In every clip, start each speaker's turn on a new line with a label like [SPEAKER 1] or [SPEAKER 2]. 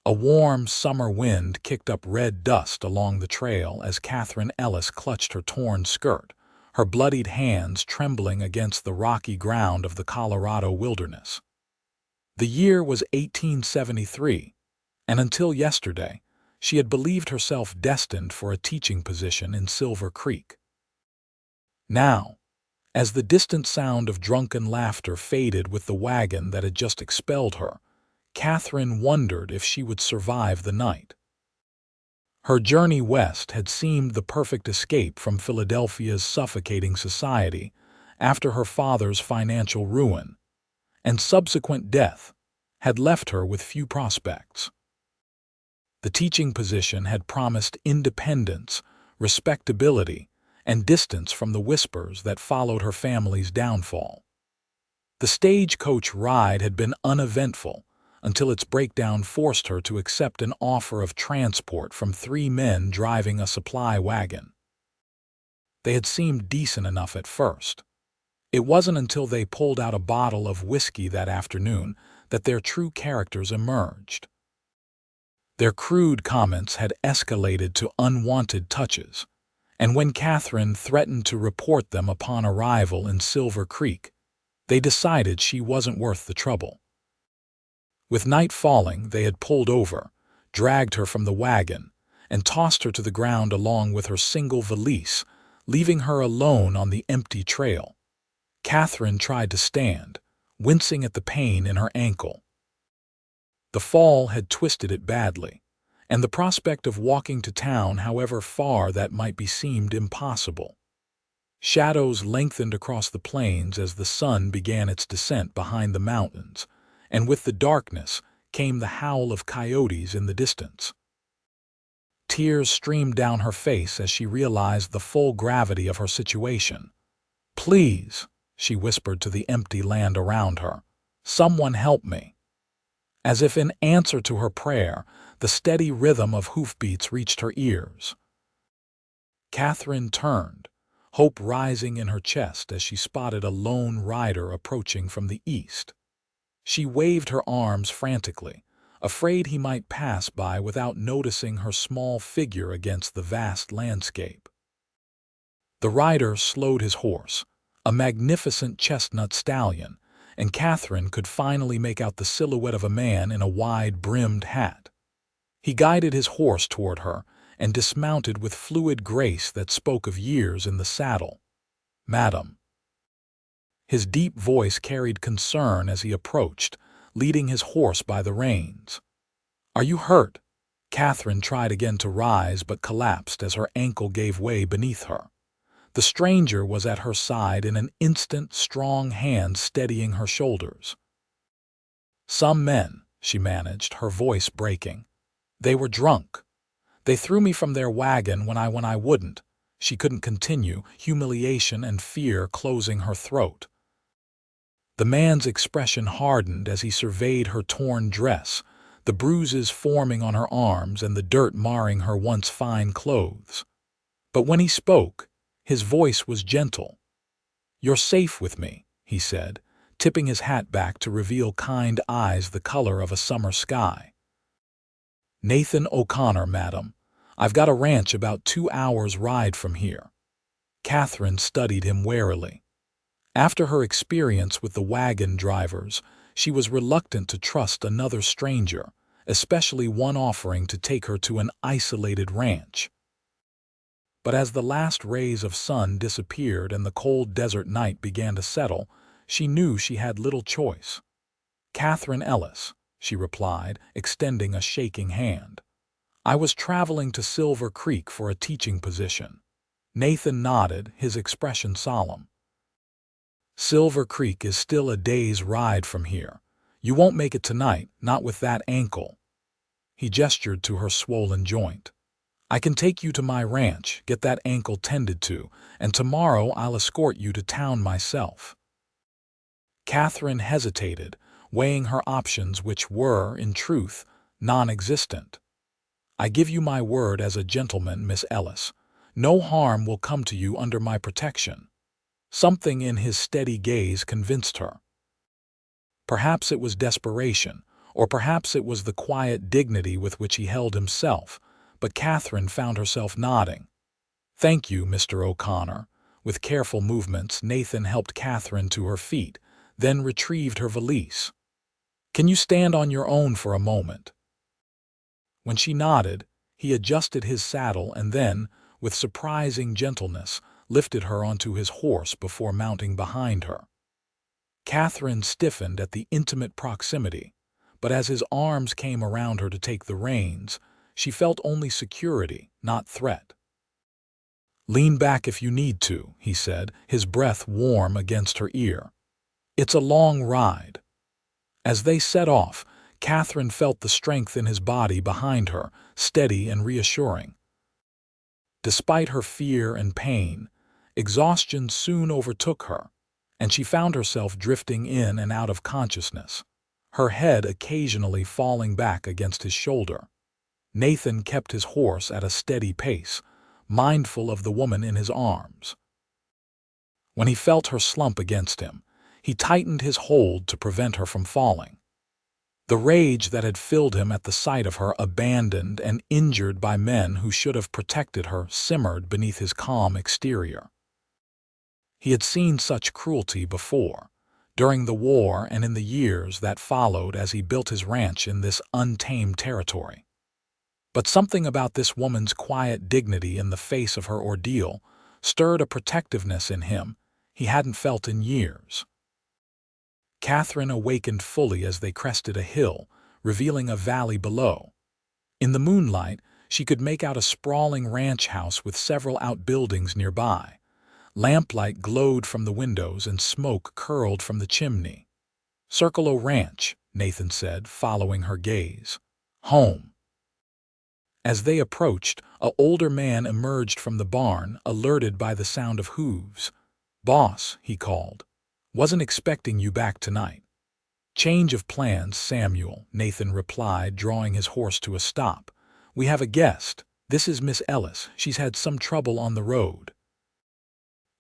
[SPEAKER 1] A warm summer wind kicked up red dust along the trail as Katherine Ellis clutched her torn skirt, her bloodied hands trembling against the rocky ground of the Colorado wilderness. The year was 1873, and until yesterday, she had believed herself destined for a teaching position in Silver Creek. Now, as the distant sound of drunken laughter faded with the wagon that had just expelled her, Katherine wondered if she would survive the night. Her journey west had seemed the perfect escape from Philadelphia's suffocating society after her father's financial ruin, and subsequent death had left her with few prospects. The teaching position had promised independence, respectability, and distance from the whispers that followed her family's downfall. The stagecoach ride had been uneventful until its breakdown forced her to accept an offer of transport from 3 men driving a supply wagon. They had seemed decent enough at first. It wasn't until they pulled out a bottle of whiskey that afternoon that their true characters emerged. Their crude comments had escalated to unwanted touches, and when Katherine threatened to report them upon arrival in Silver Creek, they decided she wasn't worth the trouble. With night falling, they had pulled over, dragged her from the wagon, and tossed her to the ground along with her single valise, leaving her alone on the empty trail. Katherine tried to stand, wincing at the pain in her ankle. The fall had twisted it badly, and the prospect of walking to town, however far that might be, seemed impossible. Shadows lengthened across the plains as the sun began its descent behind the mountains, and with the darkness came the howl of coyotes in the distance. Tears streamed down her face as she realized the full gravity of her situation. "Please," she whispered to the empty land around her, "someone help me." As if in answer to her prayer, the steady rhythm of hoofbeats reached her ears. Katherine turned, hope rising in her chest as she spotted a lone rider approaching from the east. She waved her arms frantically, afraid he might pass by without noticing her small figure against the vast landscape. The rider slowed his horse, a magnificent chestnut stallion, and Katherine could finally make out the silhouette of a man in a wide-brimmed hat. He guided his horse toward her and dismounted with fluid grace that spoke of years in the saddle. "Madam." His deep voice carried concern as he approached, leading his horse by the reins. "Are you hurt?" Katherine tried again to rise but collapsed as her ankle gave way beneath her. The stranger was at her side in an instant, strong hand steadying her shoulders. "Some men," she managed, her voice breaking. "They were drunk. They threw me from their wagon when I wouldn't." She couldn't continue, humiliation and fear closing her throat. The man's expression hardened as he surveyed her torn dress, the bruises forming on her arms and the dirt marring her once fine clothes. But when he spoke, his voice was gentle. "You're safe with me," he said, tipping his hat back to reveal kind eyes the color of a summer sky. "Nathan O'Connor, madam. I've got a ranch about 2 hours' ride from here." Katherine studied him warily. After her experience with the wagon drivers, she was reluctant to trust another stranger, especially one offering to take her to an isolated ranch. But as the last rays of sun disappeared and the cold desert night began to settle, she knew she had little choice. "Katherine Ellis," she replied, extending a shaking hand. "I was traveling to Silver Creek for a teaching position." Nathan nodded, his expression solemn. "Silver Creek is still a day's ride from here. You won't make it tonight, not with that ankle." He gestured to her swollen joint. "I can take you to my ranch, get that ankle tended to, and tomorrow I'll escort you to town myself." Katherine hesitated, weighing her options, which were, in truth, non-existent. "I give you my word as a gentleman, Miss Ellis. No harm will come to you under my protection." Something in his steady gaze convinced her. Perhaps it was desperation, Or perhaps it was the quiet dignity with which he held himself, but Katherine found herself nodding. "Thank you, Mr. O'Connor." With careful movements, Nathan helped Katherine to her feet, then retrieved her valise. "Can you stand on your own for a moment?" When she nodded, he adjusted his saddle and then, with surprising gentleness, lifted her onto his horse before mounting behind her. Katherine stiffened at the intimate proximity, but as his arms came around her to take the reins, she felt only security, not threat. "Lean back if you need to," he said, his breath warm against her ear. "It's a long ride." As they set off, Katherine felt the strength in his body behind her, steady and reassuring. Despite her fear and pain, exhaustion soon overtook her, and she found herself drifting in and out of consciousness, her head occasionally falling back against his shoulder. Nathan kept his horse at a steady pace, mindful of the woman in his arms. When he felt her slump against him, he tightened his hold to prevent her from falling. The rage that had filled him at the sight of her abandoned and injured by men who should have protected her simmered beneath his calm exterior. He had seen such cruelty before, during the war and in the years that followed as he built his ranch in this untamed territory. But something about this woman's quiet dignity in the face of her ordeal stirred a protectiveness in him he hadn't felt in years. Katherine awakened fully as they crested a hill, revealing a valley below. In the moonlight, she could make out a sprawling ranch house with several outbuildings nearby. Lamplight glowed from the windows and smoke curled from the chimney. "Circle Ranch," Nathan said, following her gaze. "Home." As they approached, an older man emerged from the barn, alerted by the sound of hooves. "Boss," he called. "Wasn't expecting you back tonight." "Change of plans, Samuel," Nathan replied, drawing his horse to a stop. "We have a guest. This is Miss Ellis. She's had some trouble on the road."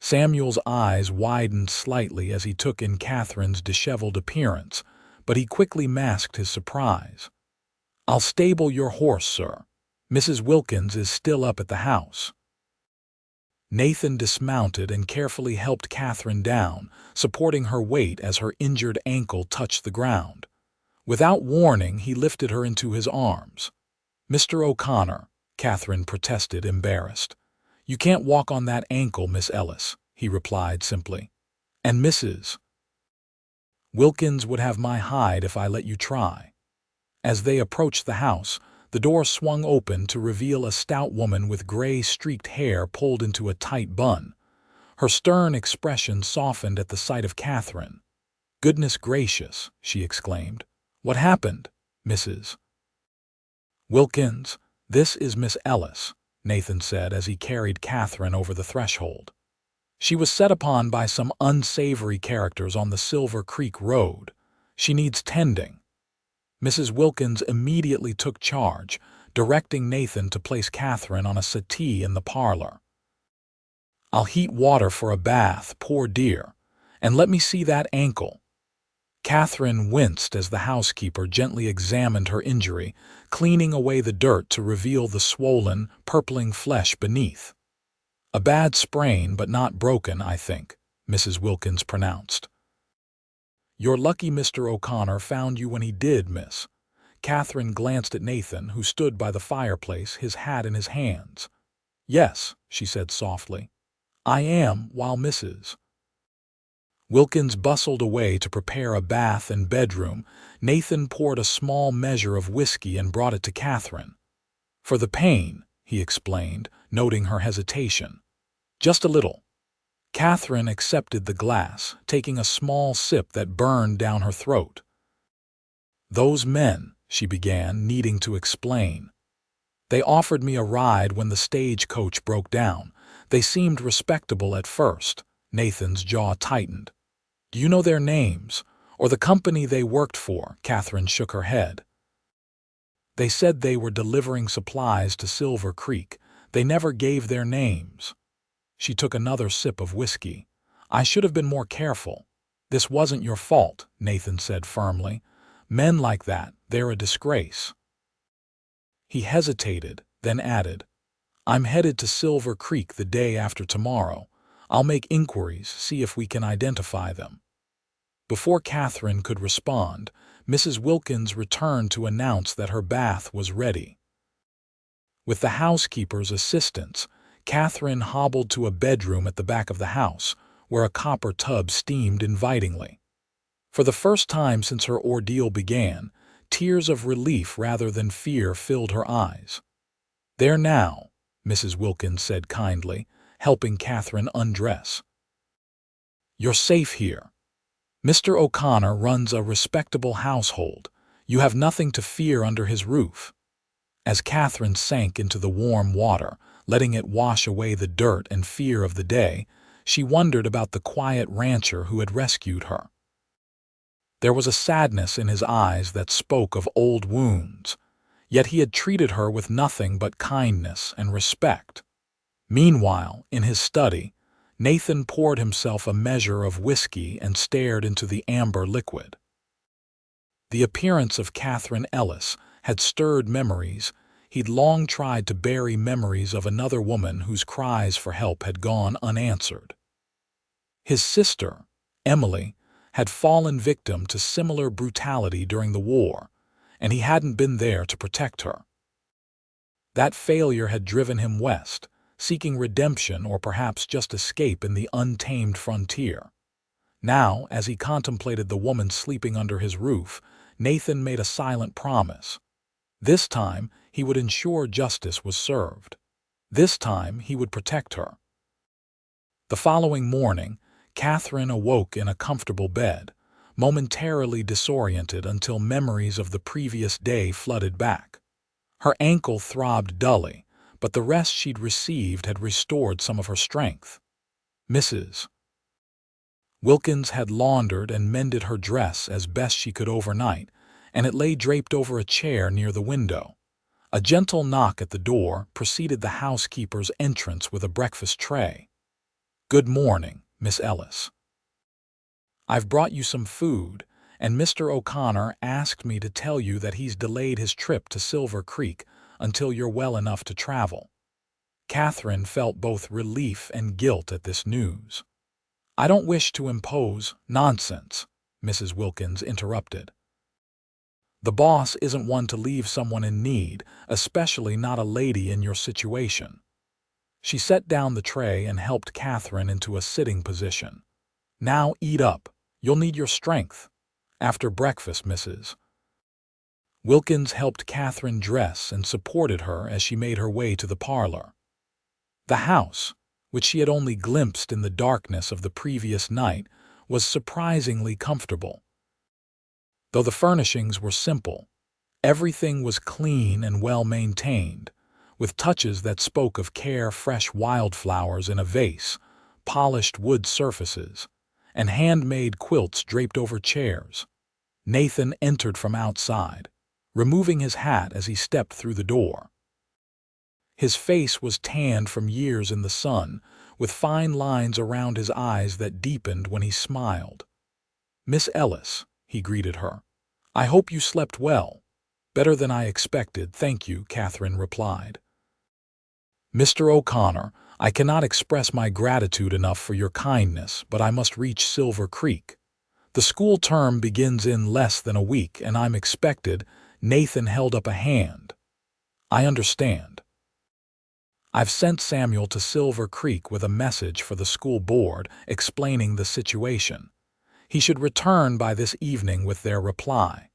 [SPEAKER 1] Samuel's eyes widened slightly as he took in Katherine's disheveled appearance, but he quickly masked his surprise. "I'll stable your horse, sir. Mrs. Wilkins is still up at the house." Nathan dismounted and carefully helped Katherine down, supporting her weight as her injured ankle touched the ground. Without warning, he lifted her into his arms. "Mr. O'Connor," Katherine protested, embarrassed. "You can't walk on that ankle, Miss Ellis," he replied simply. "And Mrs. Wilkins would have my hide if I let you try." As they approached the house, the door swung open to reveal a stout woman with gray-streaked hair pulled into a tight bun. Her stern expression softened at the sight of Katherine. "Goodness gracious," she exclaimed. "What happened, Mrs. Wilkins?" "This is Miss Ellis," Nathan said as he carried Katherine over the threshold. "She was set upon by some unsavory characters on the Silver Creek Road. She needs tending." Mrs. Wilkins immediately took charge, directing Nathan to place Katherine on a settee in the parlor. "I'll heat water for a bath, poor dear, and let me see that ankle." Katherine winced as the housekeeper gently examined her injury, cleaning away the dirt to reveal the swollen, purpling flesh beneath. "A bad sprain, but not broken, I think," Mrs. Wilkins pronounced. "You're lucky Mr. O'Connor found you when he did, miss." Katherine glanced at Nathan, who stood by the fireplace, his hat in his hands. "Yes," she said softly. "I am, while Mrs. Wilkins bustled away to prepare a bath and bedroom. Nathan poured a small measure of whiskey and brought it to Katherine. "For the pain," he explained, noting her hesitation. "Just a little." Katherine accepted the glass, taking a small sip that burned down her throat. "Those men," she began, needing to explain. "They offered me a ride when the stagecoach broke down. They seemed respectable at first." Nathan's jaw tightened. "Do you know their names, or the company they worked for?" Katherine shook her head. "They said they were delivering supplies to Silver Creek. They never gave their names." She took another sip of whiskey. "I should have been more careful." "This wasn't your fault," Nathan said firmly. "Men like that, They're a disgrace." He hesitated, then added, "I'm headed to Silver Creek the day after tomorrow. I'll make inquiries, see if we can identify them." Before Katherine could respond, Mrs. Wilkins returned to announce that her bath was ready. With the housekeeper's assistance, Katherine hobbled to a bedroom at the back of the house, where a copper tub steamed invitingly. For the first time since her ordeal began, tears of relief rather than fear filled her eyes. "There now," Mrs. Wilkins said kindly, helping Katherine undress. "You're safe here. Mr. O'Connor runs a respectable household. You have nothing to fear under his roof." As Katherine sank into the warm water, letting it wash away the dirt and fear of the day, she wondered about the quiet rancher who had rescued her. There was a sadness in his eyes that spoke of old wounds, yet he had treated her with nothing but kindness and respect. Meanwhile, in his study, Nathan poured himself a measure of whiskey and stared into the amber liquid. The appearance of Katherine Ellis had stirred memories. He'd long tried to bury memories of another woman whose cries for help had gone unanswered. His sister, Emily, had fallen victim to similar brutality during the war, and he hadn't been there to protect her. That failure had driven him west, seeking redemption or perhaps just escape in the untamed frontier. Now, as he contemplated the woman sleeping under his roof, Nathan made a silent promise. This time, he would ensure justice was served. This time, he would protect her. The following morning, Katherine awoke in a comfortable bed, momentarily disoriented until memories of the previous day flooded back. Her ankle throbbed dully, but the rest she'd received had restored some of her strength. Mrs. Wilkins had laundered and mended her dress as best she could overnight, and it lay draped over a chair near the window. A gentle knock at the door preceded the housekeeper's entrance with a breakfast tray. "Good morning, Miss Ellis. I've brought you some food, and Mr. O'Connor asked me to tell you that he's delayed his trip to Silver Creek until you're well enough to travel." Katherine felt both relief and guilt at this news. "I don't wish to impose nonsense," Mrs. Wilkins interrupted. "The boss isn't one to leave someone in need, especially not a lady in your situation." She set down the tray and helped Katherine into a sitting position. "Now eat up. You'll need your strength. After breakfast, Mrs. Wilkins helped Katherine dress and supported her as she made her way to the parlor. The house, which she had only glimpsed in the darkness of the previous night, was surprisingly comfortable. Though the furnishings were simple, everything was clean and well-maintained, with touches that spoke of care: fresh wildflowers in a vase, polished wood surfaces, and handmade quilts draped over chairs. Nathan entered from outside, removing his hat as he stepped through the door. His face was tanned from years in the sun, with fine lines around his eyes that deepened when he smiled. "Miss Ellis," he greeted her, "I hope you slept well." "Better than I expected, thank you," Katherine replied. "Mr. O'Connor, I cannot express my gratitude enough for your kindness, but I must reach Silver Creek. The school term begins in less than a week, and I'm expected—" Nathan held up a hand. "I understand. I've sent Samuel to Silver Creek with a message for the school board explaining the situation. He should return by this evening with their reply."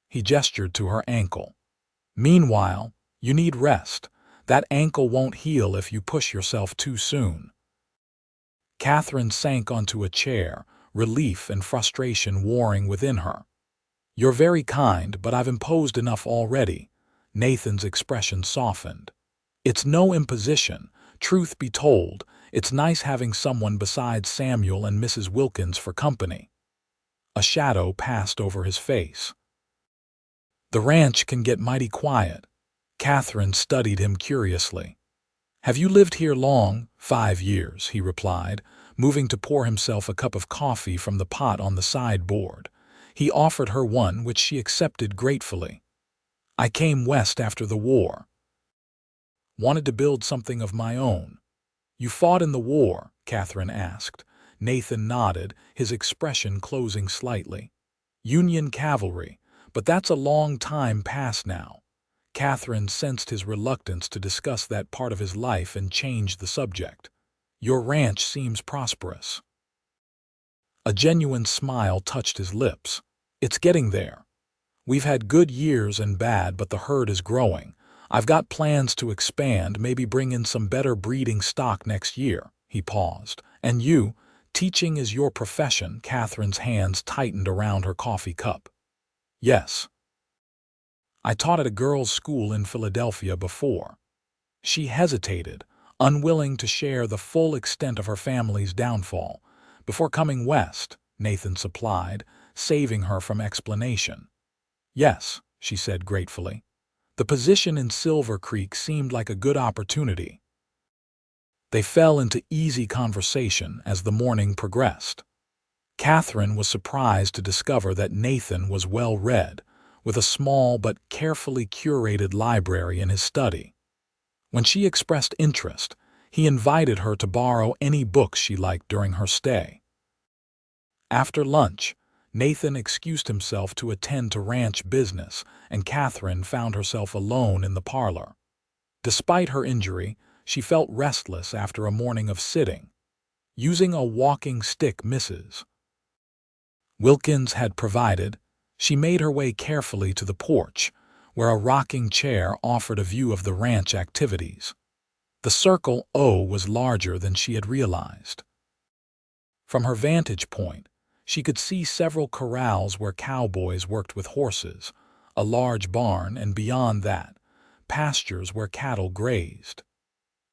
[SPEAKER 1] He gestured to her ankle. "Meanwhile, you need rest. That ankle won't heal if you push yourself too soon." Katherine sank onto a chair, relief and frustration warring within her. "You're very kind, but I've imposed enough already." Nathan's expression softened. "It's no imposition. Truth be told, it's nice having someone besides Samuel and Mrs. Wilkins for company." A shadow passed over his face. "The ranch can get mighty quiet." Katherine studied him curiously. "Have you lived here long?" "5 years," he replied, moving to pour himself a cup of coffee from the pot on the sideboard. He offered her one, which she accepted gratefully. I came west after the war. Wanted to build something of my own. You fought in the war? Katherine asked. Nathan nodded, his expression closing slightly. Union cavalry, but that's a long time past now. Katherine sensed his reluctance to discuss that part of his life and changed the subject. Your ranch seems prosperous. A genuine smile touched his lips. It's getting there. We've had good years and bad, but the herd is growing. I've got plans to expand, maybe bring in some better breeding stock next year. He paused. And you, teaching is your profession. Katherine's hands tightened around her coffee cup. Yes. I taught at a girls' school in Philadelphia before. She hesitated, unwilling to share the full extent of her family's downfall. Before coming west, Nathan supplied, saving her from explanation. Yes, she said gratefully. The position in Silver Creek seemed like a good opportunity. They fell into easy conversation as the morning progressed. Katherine was surprised to discover that Nathan was well-read, with a small but carefully curated library in his study. When she expressed interest, he invited her to borrow any books she liked during her stay. After lunch, Nathan excused himself to attend to ranch business, and Katherine found herself alone in the parlor. Despite her injury, she felt restless after a morning of sitting. Using a walking stick Mrs. Wilkins had provided, she made her way carefully to the porch, where a rocking chair offered a view of the ranch activities. The Circle O was larger than she had realized. From her vantage point, she could see several corrals where cowboys worked with horses, a large barn, and beyond that, pastures where cattle grazed.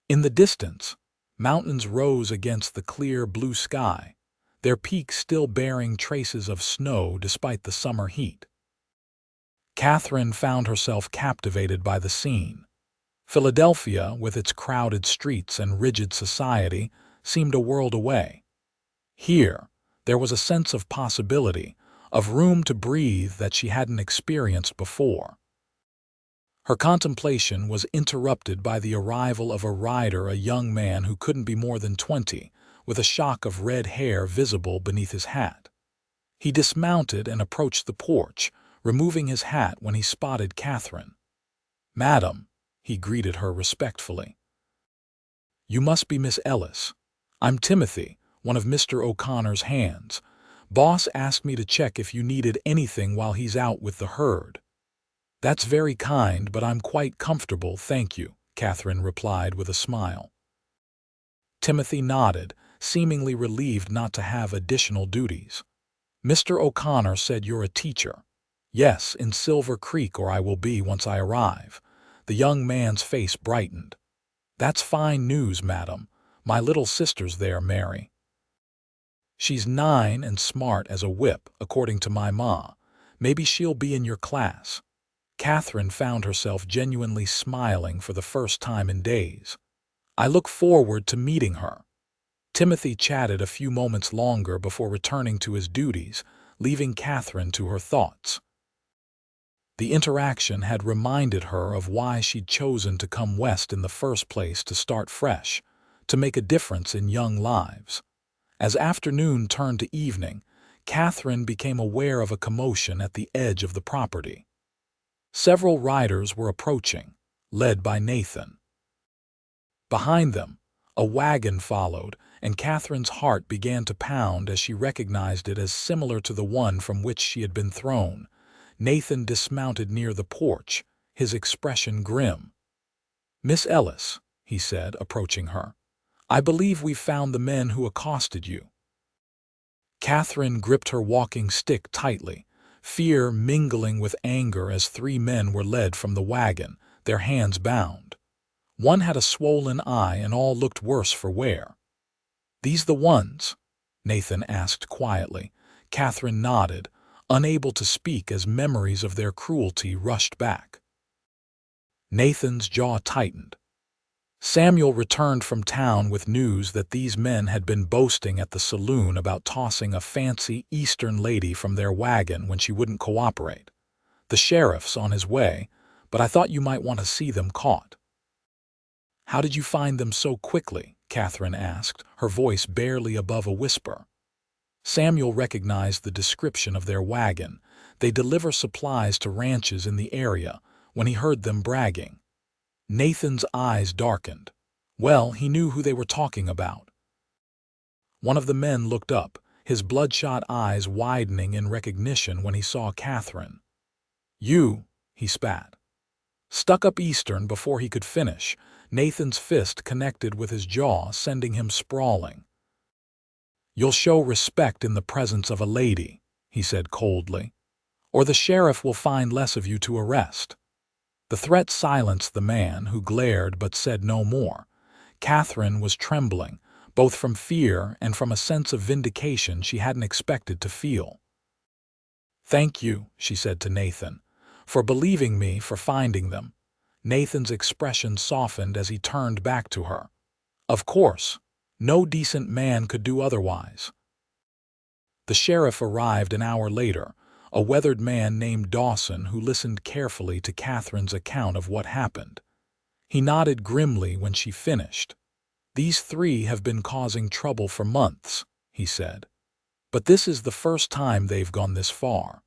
[SPEAKER 1] In the distance, mountains rose against the clear blue sky, their peaks still bearing traces of snow despite the summer heat. Katherine found herself captivated by the scene. Philadelphia, with its crowded streets and rigid society, seemed a world away. Here, there was a sense of possibility, of room to breathe that she hadn't experienced before. Her contemplation was interrupted by the arrival of a rider, a young man who couldn't be more than 20, with a shock of red hair visible beneath his hat. He dismounted and approached the porch, removing his hat when he spotted Katherine. "Madam," he greeted her respectfully. "You must be Miss Ellis. I'm Timothy, one of Mr. O'Connor's hands. Boss asked me to check if you needed anything while he's out with the herd." "That's very kind, but I'm quite comfortable, thank you," Katherine replied with a smile. Timothy nodded, seemingly relieved not to have additional duties. "Mr. O'Connor said you're a teacher." "Yes, in Silver Creek, or I will be once I arrive." The young man's face brightened. "That's fine news, madam. My little sister's there, Mary. She's 9 and smart as a whip, according to my ma. Maybe she'll be in your class." Katherine found herself genuinely smiling for the first time in days. "I look forward to meeting her." Timothy chatted a few moments longer before returning to his duties, leaving Katherine to her thoughts. The interaction had reminded her of why she'd chosen to come west in the first place, to start fresh, to make a difference in young lives. As afternoon turned to evening, Katherine became aware of a commotion at the edge of the property. Several riders were approaching, led by Nathan. Behind them, a wagon followed, and Katherine's heart began to pound as she recognized it as similar to the one from which she had been thrown. Nathan dismounted near the porch, his expression grim. "Miss Ellis," he said, approaching her, "I believe we've found the men who accosted you." Katherine gripped her walking stick tightly, fear mingling with anger as 3 men were led from the wagon, their hands bound. One had a swollen eye and all looked worse for wear. "These the ones?" Nathan asked quietly. Katherine nodded, unable to speak as memories of their cruelty rushed back. Nathan's jaw tightened. Samuel returned from town with news that these men had been boasting at the saloon about tossing a fancy Eastern lady from their wagon when she wouldn't cooperate. The sheriff's on his way, but I thought you might want to see them caught." "How did you find them so quickly?" Katherine asked, her voice barely above a whisper. Samuel recognized the description of their wagon. They deliver supplies to ranches in the area, when he heard them bragging. Nathan's eyes darkened. Well, he knew who they were talking about. One of the men looked up, his bloodshot eyes widening in recognition when he saw Katherine. "You," he spat. Stuck up Eastern before he could finish, Nathan's fist connected with his jaw, sending him sprawling. "You'll show respect in the presence of a lady," he said coldly, "or the sheriff will find less of you to arrest." The threat silenced the man, who glared but said no more. Katherine was trembling, both from fear and from a sense of vindication she hadn't expected to feel. "Thank you," she said to Nathan, "for believing me, for finding them." Nathan's expression softened as he turned back to her. "Of course, no decent man could do otherwise." The sheriff arrived an hour later, a weathered man named Dawson who listened carefully to Katherine's account of what happened. He nodded grimly when she finished. "These three have been causing trouble for months," he said. "But this is the first time they've gone this far."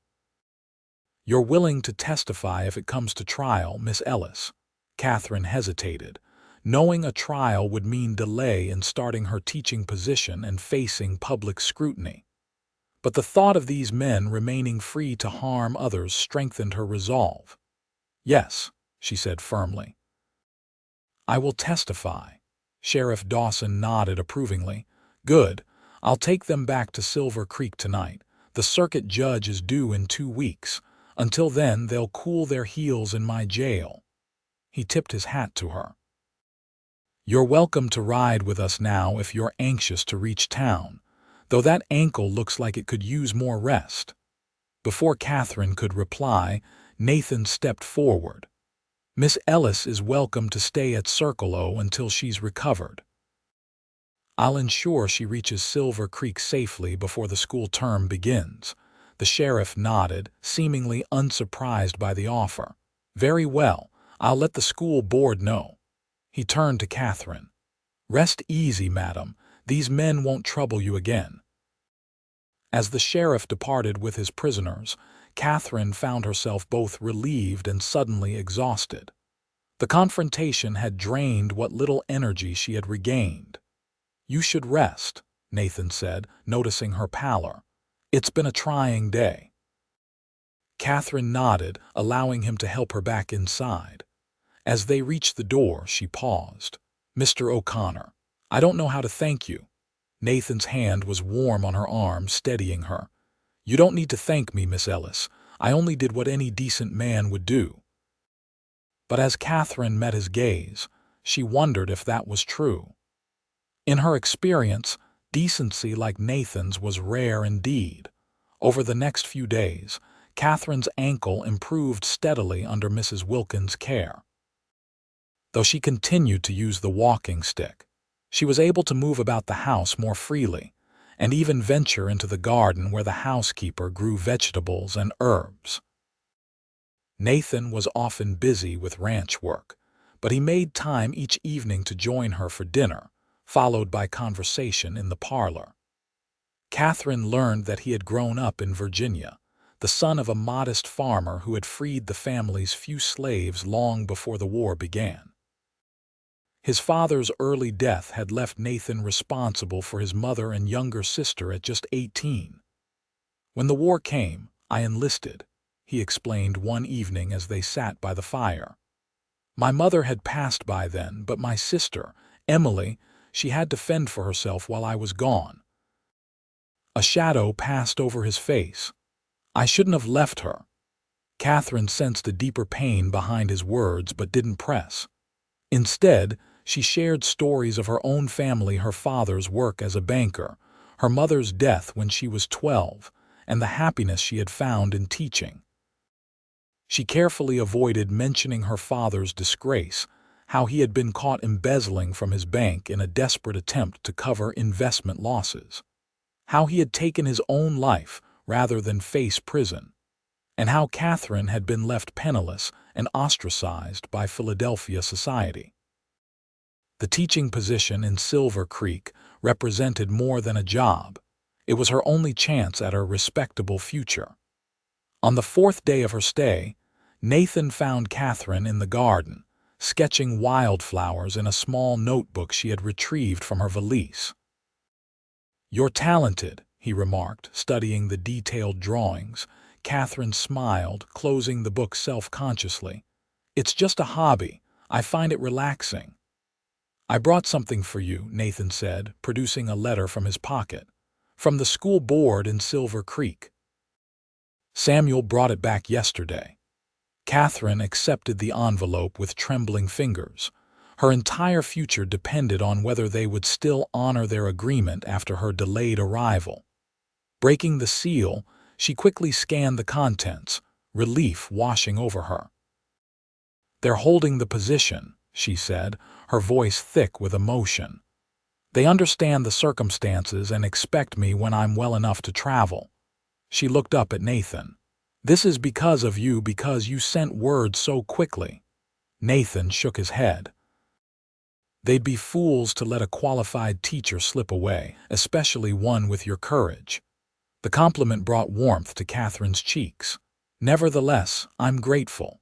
[SPEAKER 1] "You're willing to testify if it comes to trial, Miss Ellis?" Katherine hesitated, knowing a trial would mean delay in starting her teaching position and facing public scrutiny. But the thought of these men remaining free to harm others strengthened her resolve. "Yes," she said firmly. "I will testify." Sheriff Dawson nodded approvingly. "Good. I'll take them back to Silver Creek tonight. The circuit judge is due in 2 weeks. Until then, they'll cool their heels in my jail." He tipped his hat to her. "You're welcome to ride with us now if you're anxious to reach town, though that ankle looks like it could use more rest." Before Katherine could reply, Nathan stepped forward. "Miss Ellis is welcome to stay at Circle O until she's recovered. I'll ensure she reaches Silver Creek safely before the school term begins." The sheriff nodded, seemingly unsurprised by the offer. "Very well, I'll let the school board know." He turned to Katherine. "Rest easy, madam. These men won't trouble you again." As the sheriff departed with his prisoners, Katherine found herself both relieved and suddenly exhausted. The confrontation had drained what little energy she had regained. "You should rest," Nathan said, noticing her pallor. "It's been a trying day." Katherine nodded, allowing him to help her back inside. As they reached the door, she paused. "Mr. O'Connor, I don't know how to thank you." Nathan's hand was warm on her arm, steadying her. "You don't need to thank me, Miss Ellis. I only did what any decent man would do." But as Katherine met his gaze, she wondered if that was true. In her experience, decency like Nathan's was rare indeed. Over the next few days, Katherine's ankle improved steadily under Mrs. Wilkins' care. Though she continued to use the walking stick, she was able to move about the house more freely, and even venture into the garden where the housekeeper grew vegetables and herbs. Nathan was often busy with ranch work, but he made time each evening to join her for dinner, followed by conversation in the parlor. Katherine learned that he had grown up in Virginia, the son of a modest farmer who had freed the family's few slaves long before the war began. His father's early death had left Nathan responsible for his mother and younger sister at just 18. "When the war came, I enlisted," he explained one evening as they sat by the fire. "My mother had passed by then, but my sister, Emily, she had to fend for herself while I was gone." A shadow passed over his face. "I shouldn't have left her." Katherine sensed a deeper pain behind his words but didn't press. Instead, she shared stories of her own family, her father's work as a banker, her mother's death when she was 12, and the happiness she had found in teaching. She carefully avoided mentioning her father's disgrace, how he had been caught embezzling from his bank in a desperate attempt to cover investment losses, how he had taken his own life rather than face prison, and how Katherine had been left penniless and ostracized by Philadelphia society. The teaching position in Silver Creek represented more than a job. It was her only chance at a respectable future. On the fourth day of her stay, Nathan found Katherine in the garden, sketching wildflowers in a small notebook she had retrieved from her valise. "You're talented," he remarked, studying the detailed drawings. Katherine smiled, closing the book self-consciously. "It's just a hobby. I find it relaxing." "I brought something for you," Nathan said, producing a letter from his pocket. "From the school board in Silver Creek. Samuel brought it back yesterday." Katherine accepted the envelope with trembling fingers. Her entire future depended on whether they would still honor their agreement after her delayed arrival. Breaking the seal, she quickly scanned the contents, relief washing over her. "They're holding the position," she said, her voice thick with emotion. "They understand the circumstances and expect me when I'm well enough to travel." She looked up at Nathan. "This is because of you, because you sent word so quickly." Nathan shook his head. "They'd be fools to let a qualified teacher slip away, especially one with your courage." The compliment brought warmth to Katherine's cheeks. "Nevertheless, I'm grateful."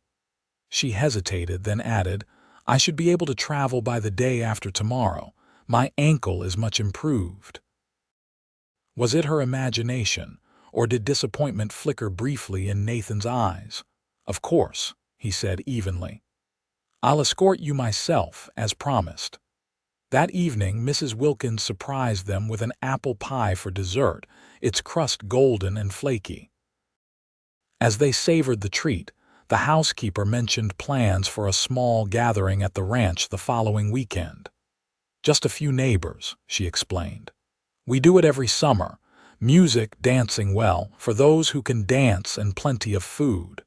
[SPEAKER 1] She hesitated, then added, "I should be able to travel by the day after tomorrow. My ankle is much improved." Was it her imagination, or did disappointment flicker briefly in Nathan's eyes? "Of course," he said evenly. "I'll escort you myself, as promised." That evening, Mrs. Wilkins surprised them with an apple pie for dessert, its crust golden and flaky. As they savored the treat, the housekeeper mentioned plans for a small gathering at the ranch the following weekend. "Just a few neighbors," she explained. "We do it every summer. Music, dancing, well, for those who can dance, and plenty of food."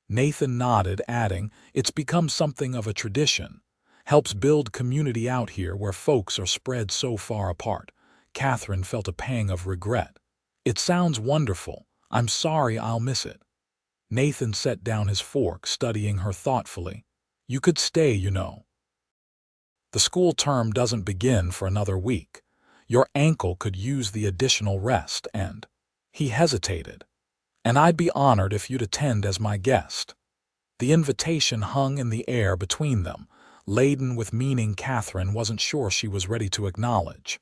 [SPEAKER 1] Nathan nodded, adding, "It's become something of a tradition. Helps build community out here where folks are spread so far apart." Katherine felt a pang of regret. "It sounds wonderful. I'm sorry I'll miss it." Nathan set down his fork, studying her thoughtfully. "You could stay, you know. The school term doesn't begin for another week. Your ankle could use the additional rest, and—" He hesitated. "And I'd be honored if you'd attend as my guest." The invitation hung in the air between them, laden with meaning Katherine wasn't sure she was ready to acknowledge.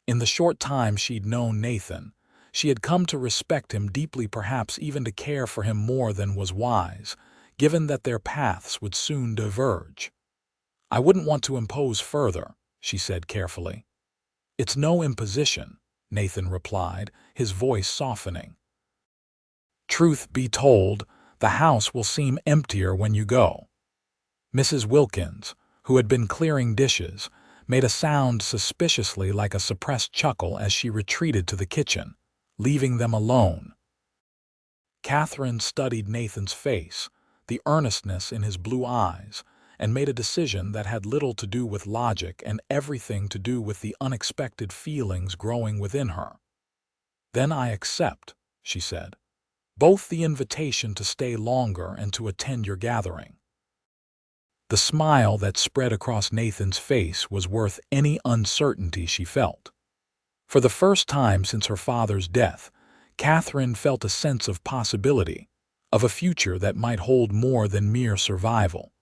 [SPEAKER 1] In the short time she'd known Nathan, she had come to respect him deeply, perhaps even to care for him more than was wise, given that their paths would soon diverge. "I wouldn't want to impose further," she said carefully. "It's no imposition," Nathan replied, his voice softening. "Truth be told, the house will seem emptier when you go." Mrs. Wilkins, who had been clearing dishes, made a sound suspiciously like a suppressed chuckle as she retreated to the kitchen, leaving them alone. Katherine studied Nathan's face, the earnestness in his blue eyes, and made a decision that had little to do with logic and everything to do with the unexpected feelings growing within her. "Then I accept," she said, "both the invitation to stay longer and to attend your gathering." The smile that spread across Nathan's face was worth any uncertainty she felt. For the first time since her father's death, Katherine felt a sense of possibility, of a future that might hold more than mere survival.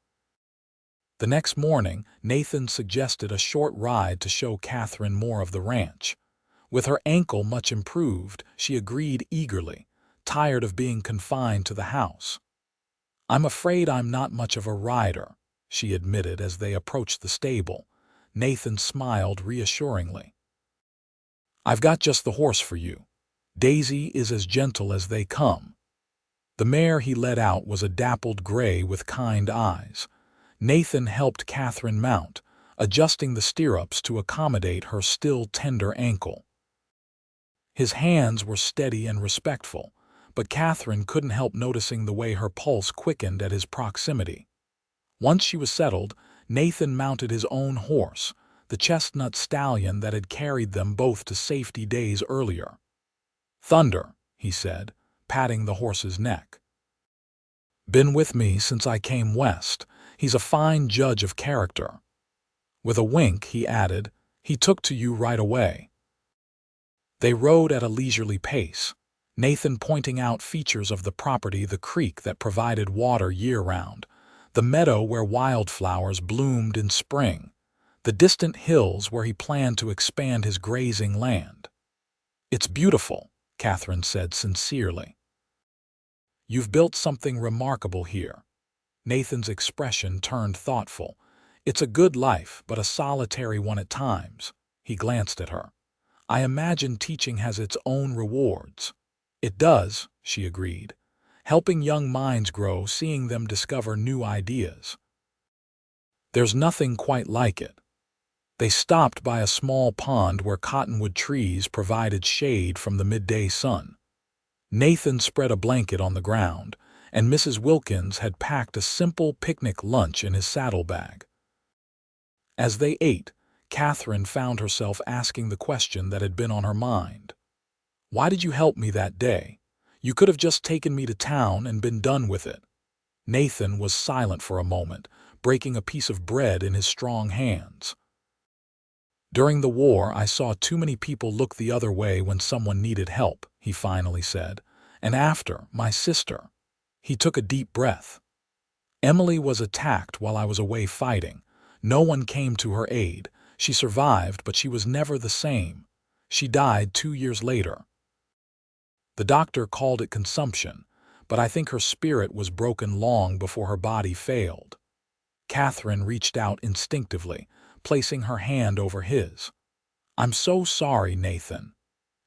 [SPEAKER 1] The next morning, Nathan suggested a short ride to show Katherine more of the ranch. With her ankle much improved, she agreed eagerly, tired of being confined to the house. "I'm afraid I'm not much of a rider," she admitted as they approached the stable. Nathan smiled reassuringly. "I've got just the horse for you. Daisy is as gentle as they come." The mare he led out was a dappled gray with kind eyes. Nathan helped Katherine mount, adjusting the stirrups to accommodate her still tender ankle. His hands were steady and respectful, but Katherine couldn't help noticing the way her pulse quickened at his proximity. Once she was settled, Nathan mounted his own horse, the chestnut stallion that had carried them both to safety days earlier. "Thunder," he said, patting the horse's neck. Been with me since I came west. He's a fine judge of character." With a wink, he added, "He took to you right away." They rode at a leisurely pace, Nathan pointing out features of the property: the creek that provided water year-round, the meadow where wildflowers bloomed in spring, the distant hills where he planned to expand his grazing land. "It's beautiful," Katherine said sincerely. "You've built something remarkable here." Nathan's expression turned thoughtful. "It's a good life, but a solitary one at times." He glanced at her. "I imagine teaching has its own rewards." "It does," she agreed. "Helping young minds grow, seeing them discover new ideas. There's nothing quite like it." They stopped by a small pond where cottonwood trees provided shade from the midday sun. Nathan spread a blanket on the ground, and Mrs. Wilkins had packed a simple picnic lunch in his saddlebag. As they ate, Katherine found herself asking the question that had been on her mind. "Why did you help me that day? You could have just taken me to town and been done with it." Nathan was silent for a moment, breaking a piece of bread in his strong hands. "During the war, I saw too many people look the other way when someone needed help," he finally said. "And after, my sister." He took a deep breath. "Emily was attacked while I was away fighting. No one came to her aid. She survived, but she was never the same. She died 2 years later. The doctor called it consumption, but I think her spirit was broken long before her body failed." Katherine reached out instinctively, placing her hand over his. "I'm so sorry, Nathan."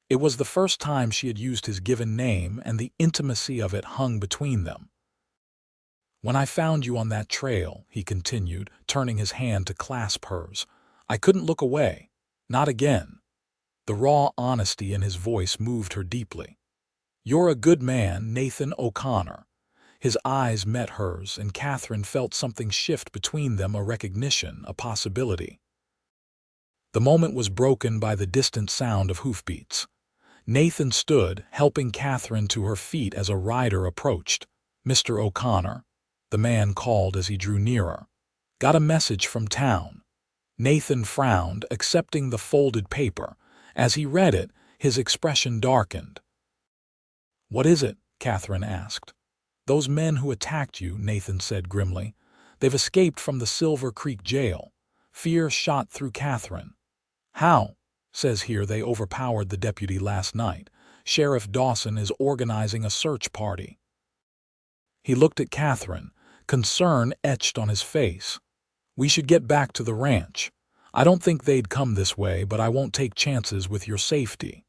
[SPEAKER 1] It was the first time she had used his given name, and the intimacy of it hung between them. "When I found you on that trail," he continued, turning his hand to clasp hers, "I couldn't look away. Not again." The raw honesty in his voice moved her deeply. "You're a good man, Nathan O'Connor." His eyes met hers, and Katherine felt something shift between them, a recognition, a possibility. The moment was broken by the distant sound of hoofbeats. Nathan stood, helping Katherine to her feet as a rider approached. "Mr. O'Connor," the man called as he drew nearer. "Got a message from town." Nathan frowned, accepting the folded paper. As he read it, his expression darkened. "What is it?" Katherine asked. "Those men who attacked you," Nathan said grimly. "They've escaped from the Silver Creek jail." Fear shot through Katherine. "How?" "Says here they overpowered the deputy last night. Sheriff Dawson is organizing a search party." He looked at Katherine, concern etched on his face. "We should get back to the ranch. I don't think they'd come this way, but I won't take chances with your safety."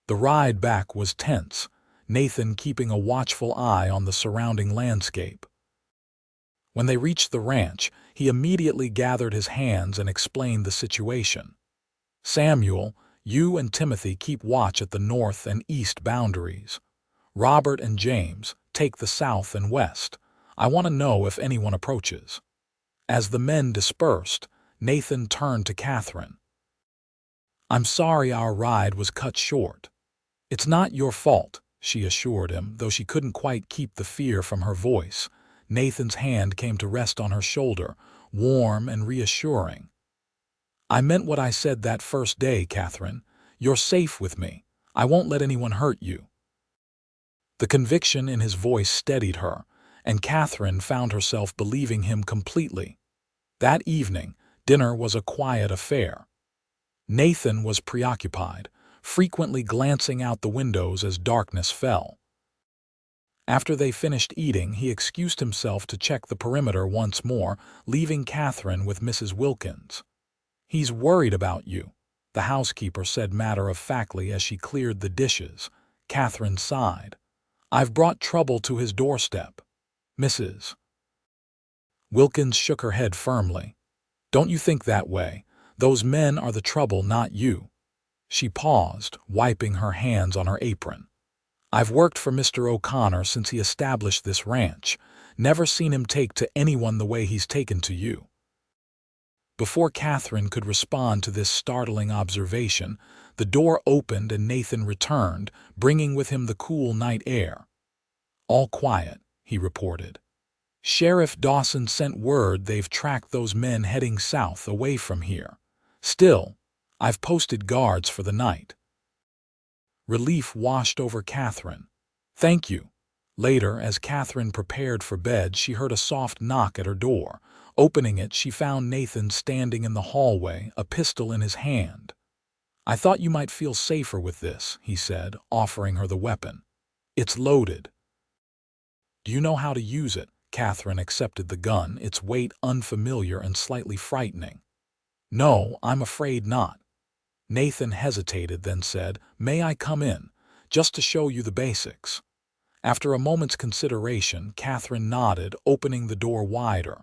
[SPEAKER 1] The ride back was tense, Nathan keeping a watchful eye on the surrounding landscape. When they reached the ranch, he immediately gathered his hands and explained the situation. "Samuel, you and Timothy keep watch at the north and east boundaries. Robert and James take the south and west. I want to know if anyone approaches." As the men dispersed, Nathan turned to Katherine. "I'm sorry our ride was cut short." "It's not your fault," she assured him, though she couldn't quite keep the fear from her voice. Nathan's hand came to rest on her shoulder, warm and reassuring. "I meant what I said that first day, Katherine. You're safe with me. I won't let anyone hurt you." The conviction in his voice steadied her, and Katherine found herself believing him completely. That evening, dinner was a quiet affair. Nathan was preoccupied, frequently glancing out the windows as darkness fell. After they finished eating, he excused himself to check the perimeter once more, leaving Katherine with Mrs. Wilkins. "He's worried about you," the housekeeper said matter-of-factly as she cleared the dishes. Katherine sighed. "I've brought trouble to his doorstep." Mrs. Wilkins shook her head firmly. "Don't you think that way. Those men are the trouble, not you." She paused, wiping her hands on her apron. "I've worked for Mr. O'Connor since he established this ranch. Never seen him take to anyone the way he's taken to you." Before Katherine could respond to this startling observation, the door opened and Nathan returned, bringing with him the cool night air. "All quiet," he reported. Sheriff Dawson sent word they've tracked those men heading south away from here. Still, I've posted guards for the night. Relief washed over Katherine. Thank you. Later, as Katherine prepared for bed, she heard a soft knock at her door. Opening it, she found Nathan standing in the hallway, a pistol in his hand. I thought you might feel safer with this, he said, offering her the weapon. It's loaded. Do you know how to use it? Katherine accepted the gun, its weight unfamiliar and slightly frightening. No, I'm afraid not. Nathan hesitated, then said, May I come in, just to show you the basics? After a moment's consideration, Katherine nodded, opening the door wider.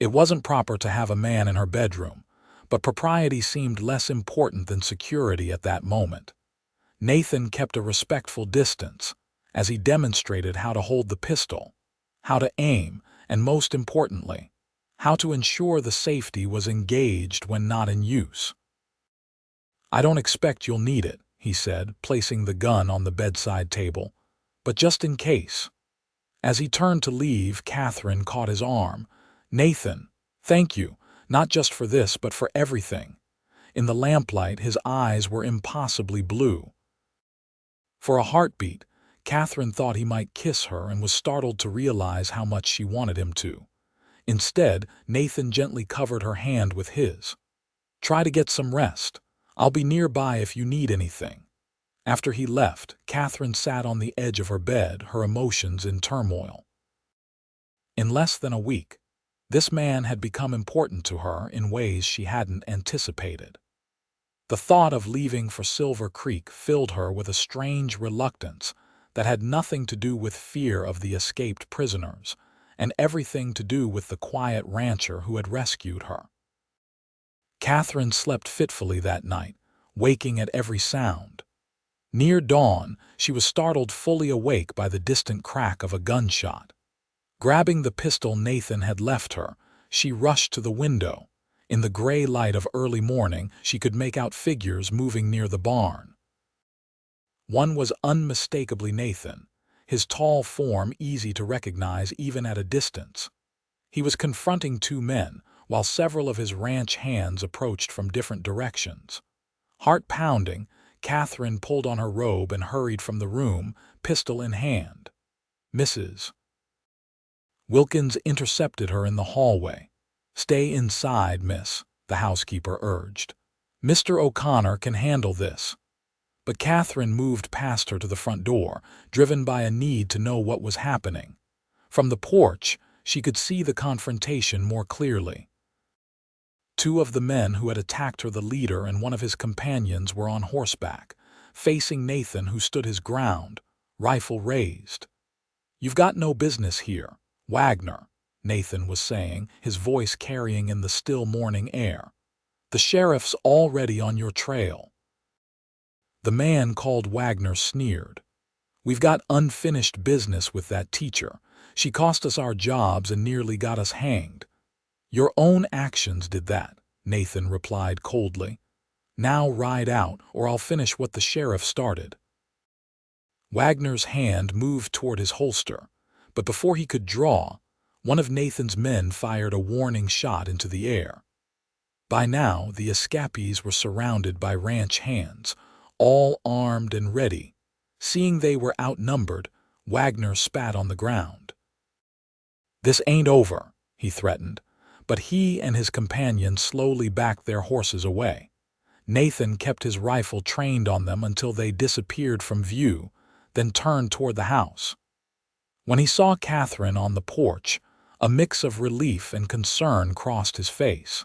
[SPEAKER 1] It wasn't proper to have a man in her bedroom, but propriety seemed less important than security at that moment. Nathan kept a respectful distance, as he demonstrated how to hold the pistol, how to aim, and most importantly, how to ensure the safety was engaged when not in use. I don't expect you'll need it, he said, placing the gun on the bedside table, but just in case. As he turned to leave, Katherine caught his arm. Nathan, thank you, not just for this, but for everything. In the lamplight, his eyes were impossibly blue. For a heartbeat, Katherine thought he might kiss her and was startled to realize how much she wanted him to. Instead, Nathan gently covered her hand with his. Try to get some rest. I'll be nearby if you need anything. After he left, Katherine sat on the edge of her bed, her emotions in turmoil. In less than a week, this man had become important to her in ways she hadn't anticipated. The thought of leaving for Silver Creek filled her with a strange reluctance that had nothing to do with fear of the escaped prisoners and everything to do with the quiet rancher who had rescued her. Katherine slept fitfully that night, waking at every sound. Near dawn, she was startled fully awake by the distant crack of a gunshot. Grabbing the pistol Nathan had left her, she rushed to the window. In the gray light of early morning, she could make out figures moving near the barn. One was unmistakably Nathan, his tall form easy to recognize even at a distance. He was confronting two men, while several of his ranch hands approached from different directions. Heart pounding, Katherine pulled on her robe and hurried from the room, pistol in hand. Mrs. Wilkins intercepted her in the hallway. Stay inside, miss, the housekeeper urged. Mr. O'Connor can handle this. But Katherine moved past her to the front door, driven by a need to know what was happening. From the porch, she could see the confrontation more clearly. Two of the men who had attacked her, the leader and one of his companions, were on horseback, facing Nathan, who stood his ground, rifle raised. You've got no business here, Wagner, Nathan was saying, his voice carrying in the still morning air. The sheriff's already on your trail. The man called Wagner sneered. We've got unfinished business with that teacher. She cost us our jobs and nearly got us hanged. Your own actions did that, Nathan replied coldly. Now ride out, or I'll finish what the sheriff started. Wagner's hand moved toward his holster, but before he could draw, one of Nathan's men fired a warning shot into the air. By now, the escapees were surrounded by ranch hands, all armed and ready. Seeing they were outnumbered, Wagner spat on the ground. This ain't over, he threatened, but he and his companion slowly backed their horses away. Nathan kept his rifle trained on them until they disappeared from view, then turned toward the house. When he saw Katherine on the porch, a mix of relief and concern crossed his face.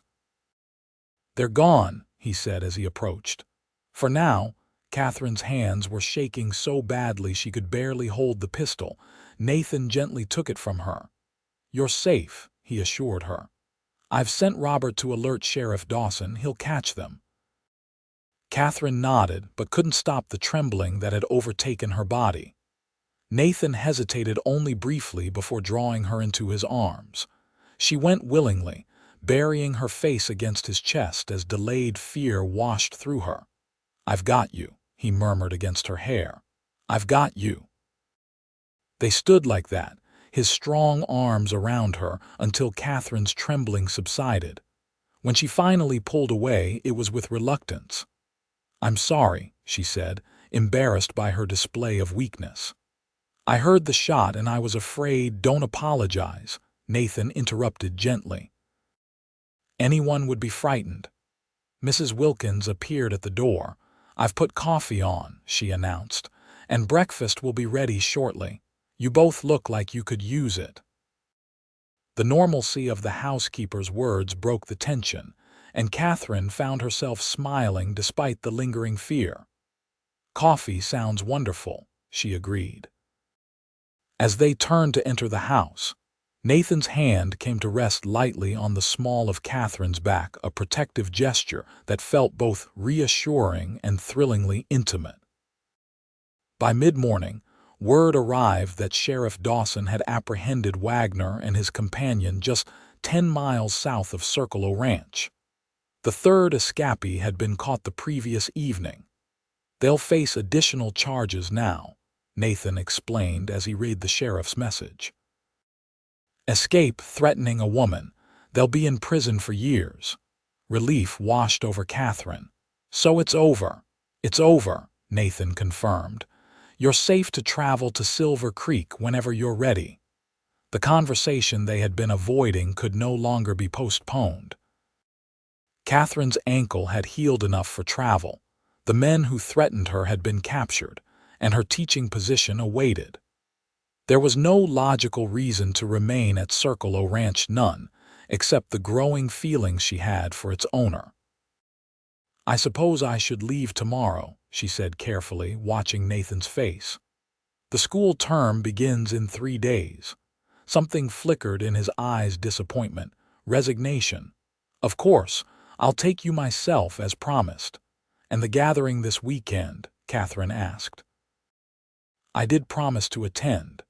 [SPEAKER 1] They're gone, he said as he approached. For now, Katherine's hands were shaking so badly she could barely hold the pistol. Nathan gently took it from her. You're safe, he assured her. I've sent Robert to alert Sheriff Dawson. He'll catch them. Katherine nodded, but couldn't stop the trembling that had overtaken her body. Nathan hesitated only briefly before drawing her into his arms. She went willingly, burying her face against his chest as delayed fear washed through her. I've got you, he murmured against her hair. I've got you. They stood like that, his strong arms around her, until Catherine's trembling subsided. When she finally pulled away, it was with reluctance. "I'm sorry," she said, embarrassed by her display of weakness. "I heard the shot and I was afraid." "Don't apologize," Nathan interrupted gently. "Anyone would be frightened." Mrs. Wilkins appeared at the door. "I've put coffee on," she announced, "and breakfast will be ready shortly. You both look like you could use it." The normalcy of the housekeeper's words broke the tension, and Katherine found herself smiling despite the lingering fear. "Coffee sounds wonderful," she agreed. As they turned to enter the house, Nathan's hand came to rest lightly on the small of Catherine's back, a protective gesture that felt both reassuring and thrillingly intimate. By mid-morning, word arrived that Sheriff Dawson had apprehended Wagner and his companion just 10 miles south of Circle O Ranch. The third escapee had been caught the previous evening. "They'll face additional charges now," Nathan explained as he read the sheriff's message. "Escape threatening a woman. They'll be in prison for years." Relief washed over Katherine. "So it's over." "It's over," Nathan confirmed. "You're safe to travel to Silver Creek whenever you're ready." The conversation they had been avoiding could no longer be postponed. Catherine's ankle had healed enough for travel. The men who threatened her had been captured, and her teaching position awaited. There was no logical reason to remain at Circle O Ranch, none, except the growing feeling she had for its owner. "I suppose I should leave tomorrow," she said carefully, watching Nathan's face. "The school term begins in 3 days. Something flickered in his eyes: disappointment, resignation. "Of course, I'll take you myself as promised." "And the gathering this weekend?" Katherine asked. "I did promise to attend."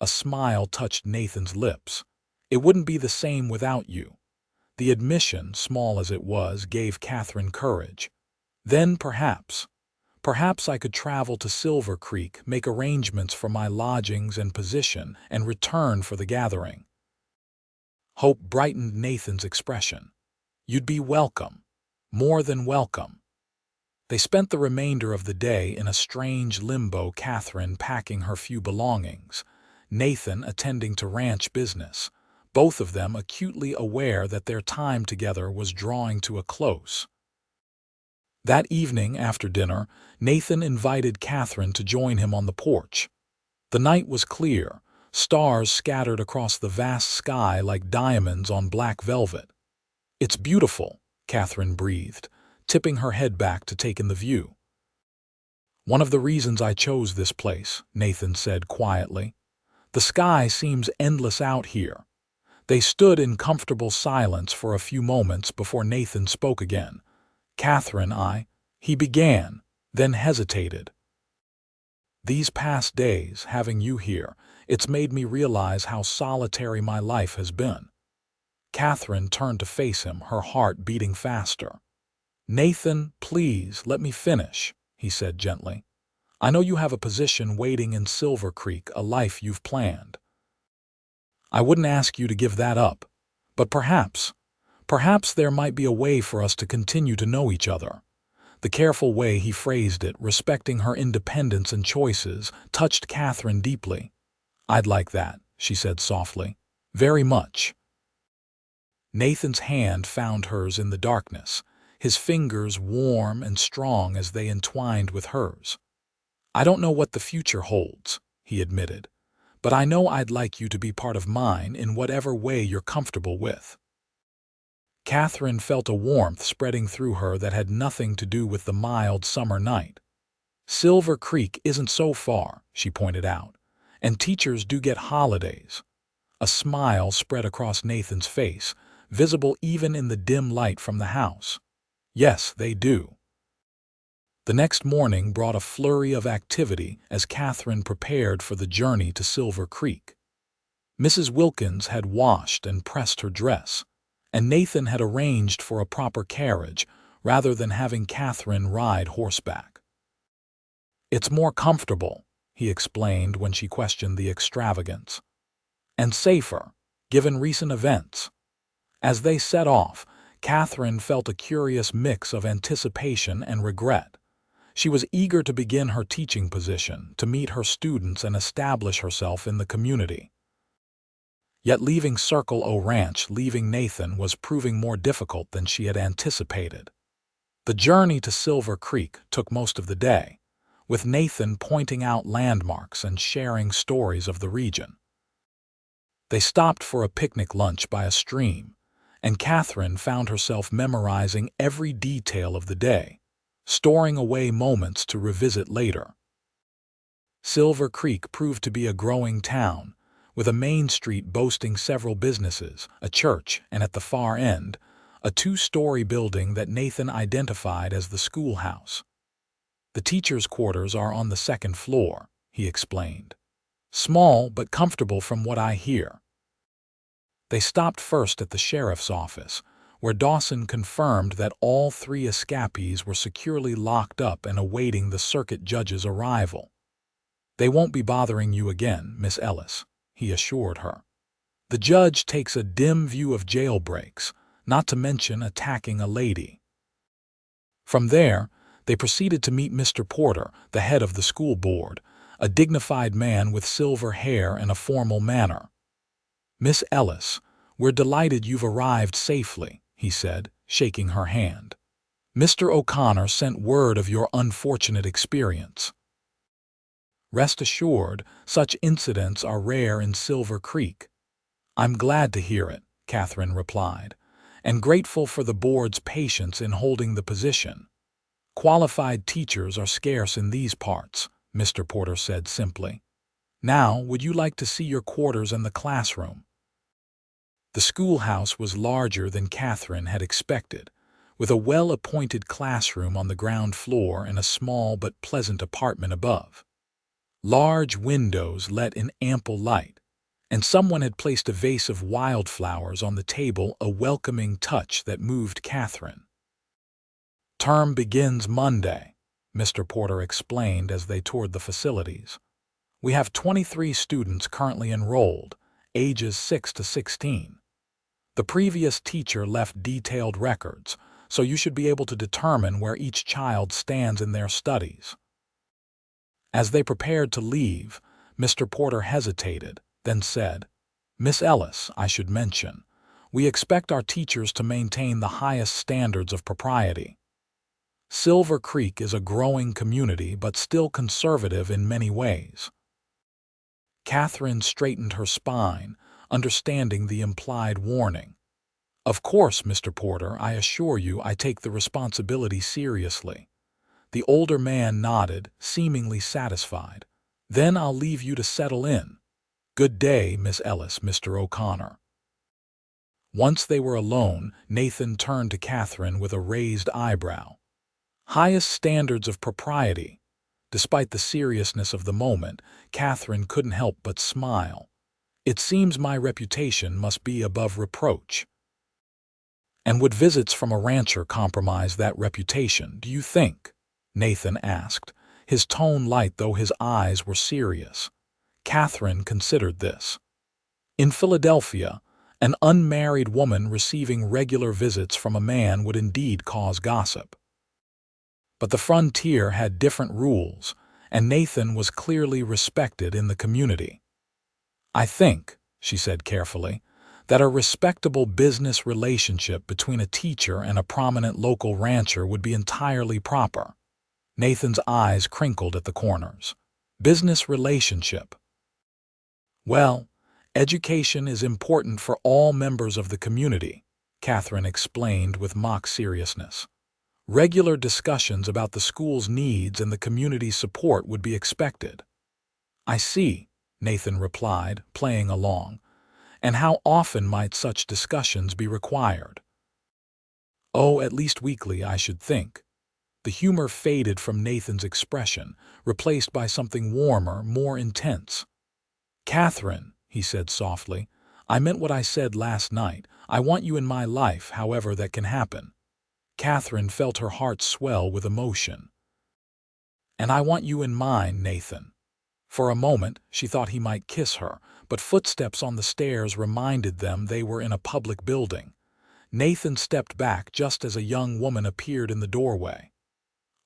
[SPEAKER 1] A smile touched Nathan's lips. "It wouldn't be the same without you." The admission, small as it was, gave Katherine courage. "Then perhaps I could travel to Silver Creek, make arrangements for my lodgings and position, and return for the gathering." Hope brightened Nathan's expression. "You'd be welcome. More than welcome." They spent the remainder of the day in a strange limbo, Katherine packing her few belongings, Nathan attending to ranch business, both of them acutely aware that their time together was drawing to a close. That evening, after dinner, Nathan invited Katherine to join him on the porch. The night was clear, stars scattered across the vast sky like diamonds on black velvet. "It's beautiful," Katherine breathed, tipping her head back to take in the view. "One of the reasons I chose this place," Nathan said quietly. "The sky seems endless out here." They stood in comfortable silence for a few moments before Nathan spoke again. "Katherine, he began, then hesitated. "These past days, having you here, it's made me realize how solitary my life has been." Katherine turned to face him, her heart beating faster. "Nathan, please let me finish," he said gently. "I know you have a position waiting in Silver Creek, a life you've planned. I wouldn't ask you to give that up, but perhaps there might be a way for us to continue to know each other." The careful way he phrased it, respecting her independence and choices, touched Katherine deeply. "I'd like that," she said softly. "Very much." Nathan's hand found hers in the darkness, his fingers warm and strong as they entwined with hers. "I don't know what the future holds," he admitted, "but I know I'd like you to be part of mine in whatever way you're comfortable with." Katherine felt a warmth spreading through her that had nothing to do with the mild summer night. "Silver Creek isn't so far," she pointed out, "and teachers do get holidays." A smile spread across Nathan's face, visible even in the dim light from the house. "Yes, they do." The next morning brought a flurry of activity as Katherine prepared for the journey to Silver Creek. Mrs. Wilkins had washed and pressed her dress, and Nathan had arranged for a proper carriage rather than having Katherine ride horseback. "It's more comfortable," he explained when she questioned the extravagance. And safer, given recent events. As they set off, Katherine felt a curious mix of anticipation and regret. She was eager to begin her teaching position, to meet her students and establish herself in the community. Yet leaving Circle O Ranch, leaving Nathan, was proving more difficult than she had anticipated. The journey to Silver Creek took most of the day, with Nathan pointing out landmarks and sharing stories of the region. They stopped for a picnic lunch by a stream, and Katherine found herself memorizing every detail of the day, storing away moments to revisit later. Silver Creek proved to be a growing town, with a main street boasting several businesses, a church, and at the far end, a two-story building that Nathan identified as the schoolhouse. "The teachers' quarters are on the second floor," he explained. "Small but comfortable from what I hear." They stopped first at the sheriff's office, where Dawson confirmed that all three escapees were securely locked up and awaiting the circuit judge's arrival. "They won't be bothering you again, Miss Ellis," he assured her. "The judge takes a dim view of jailbreaks, not to mention attacking a lady." From there, they proceeded to meet Mr. Porter, the head of the school board, a dignified man with silver hair and a formal manner. "Miss Ellis, we're delighted you've arrived safely," he said, shaking her hand. "Mr. O'Connor sent word of your unfortunate experience." "Rest assured, such incidents are rare in Silver Creek." "I'm glad to hear it," Katherine replied, "and grateful for the board's patience in holding the position." "Qualified teachers are scarce in these parts," Mr. Porter said simply. "Now, would you like to see your quarters and the classroom?" The schoolhouse was larger than Katherine had expected, with a well-appointed classroom on the ground floor and a small but pleasant apartment above. Large windows let in ample light, and someone had placed a vase of wildflowers on the table, a welcoming touch that moved Katherine. "Term begins Monday," Mr. Porter explained as they toured the facilities. "We have 23 students currently enrolled, ages 6 to 16. The previous teacher left detailed records, so you should be able to determine where each child stands in their studies." As they prepared to leave, Mr. Porter hesitated, then said, "Miss Ellis, I should mention, we expect our teachers to maintain the highest standards of propriety. Silver Creek is a growing community but still conservative in many ways." Katherine straightened her spine, understanding the implied warning. "Of course, Mr. Porter, I assure you I take the responsibility seriously." The older man nodded, seemingly satisfied. "Then I'll leave you to settle in. Good day, Miss Ellis, Mr. O'Connor." Once they were alone, Nathan turned to Katherine with a raised eyebrow. "Highest standards of propriety." Despite the seriousness of the moment, Katherine couldn't help but smile. "It seems my reputation must be above reproach." "And would visits from a rancher compromise that reputation, do you think?" Nathan asked, his tone light though his eyes were serious. Katherine considered this. In Philadelphia, an unmarried woman receiving regular visits from a man would indeed cause gossip. But the frontier had different rules, and Nathan was clearly respected in the community. "I think," she said carefully, "that a respectable business relationship between a teacher and a prominent local rancher would be entirely proper." Nathan's eyes crinkled at the corners. "Business relationship." "Well, education is important for all members of the community," Katherine explained with mock seriousness. "Regular discussions about the school's needs and the community's support would be expected." "I see," Nathan replied, playing along. "And how often might such discussions be required?" "Oh, at least weekly, I should think." The humor faded from Nathan's expression, replaced by something warmer, more intense. "Katherine," he said softly, "I meant what I said last night. I want you in my life, however that can happen." Katherine felt her heart swell with emotion. "And I want you in mine, Nathan. For a moment, she thought he might kiss her, but footsteps on the stairs reminded them they were in a public building. Nathan stepped back just as a young woman appeared in the doorway.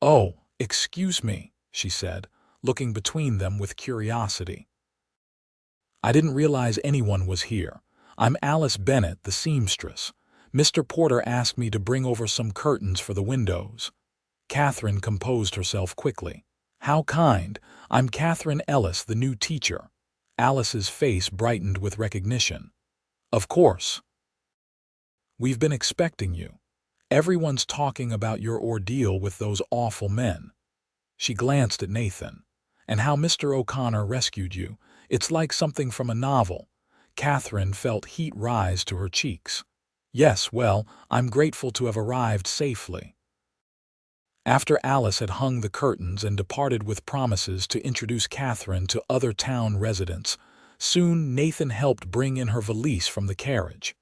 [SPEAKER 1] "Oh, excuse me," she said, looking between them with curiosity. "I didn't realize anyone was here. I'm Alice Bennett, the seamstress. Mr. Porter asked me to bring over some curtains for the windows." Katherine composed herself quickly. "How kind. I'm Katherine Ellis, the new teacher." Alice's face brightened with recognition. "Of course. We've been expecting you. Everyone's talking about your ordeal with those awful men." She glanced at Nathan. "And how Mr. O'Connor rescued you. It's like something from a novel." Katherine felt heat rise to her cheeks. "Yes, well, I'm grateful to have arrived safely." After Alice had hung the curtains and departed with promises to introduce Katherine to other town residents, soon Nathan helped bring in her valise from the carriage.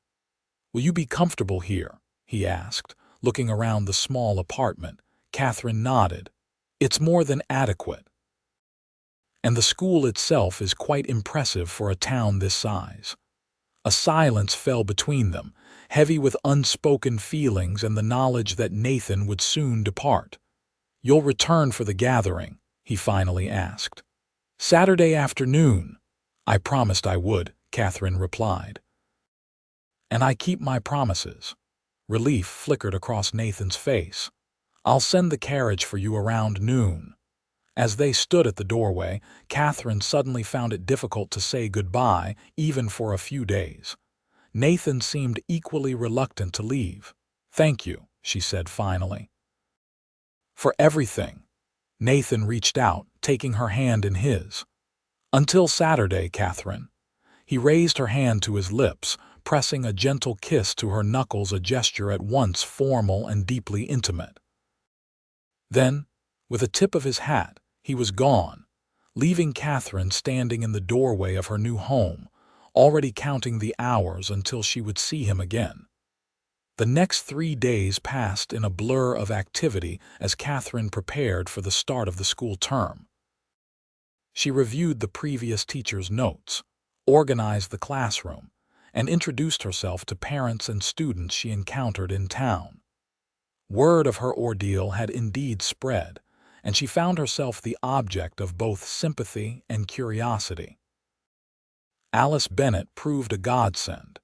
[SPEAKER 1] "Will you be comfortable here?" he asked, looking around the small apartment. Katherine nodded. "It's more than adequate. And the school itself is quite impressive for a town this size." A silence fell between them, heavy with unspoken feelings and the knowledge that Nathan would soon depart. "You'll return for the gathering?" he finally asked. "Saturday afternoon." "I promised I would," Katherine replied. "And I keep my promises." Relief flickered across Nathan's face. "I'll send the carriage for you around noon." As they stood at the doorway, Katherine suddenly found it difficult to say goodbye, even for a few days. Nathan seemed equally reluctant to leave. "Thank you," she said finally. "For everything." Nathan reached out, taking her hand in his. "Until Saturday, Katherine." He raised her hand to his lips, pressing a gentle kiss to her knuckles, a gesture at once formal and deeply intimate. Then, with a tip of his hat, he was gone, leaving Katherine standing in the doorway of her new home, already counting the hours until she would see him again. The next 3 days passed in a blur of activity as Katherine prepared for the start of the school term. She reviewed the previous teacher's notes, organized the classroom, and introduced herself to parents and students she encountered in town. Word of her ordeal had indeed spread, and she found herself the object of both sympathy and curiosity. Alice Bennett proved a godsend,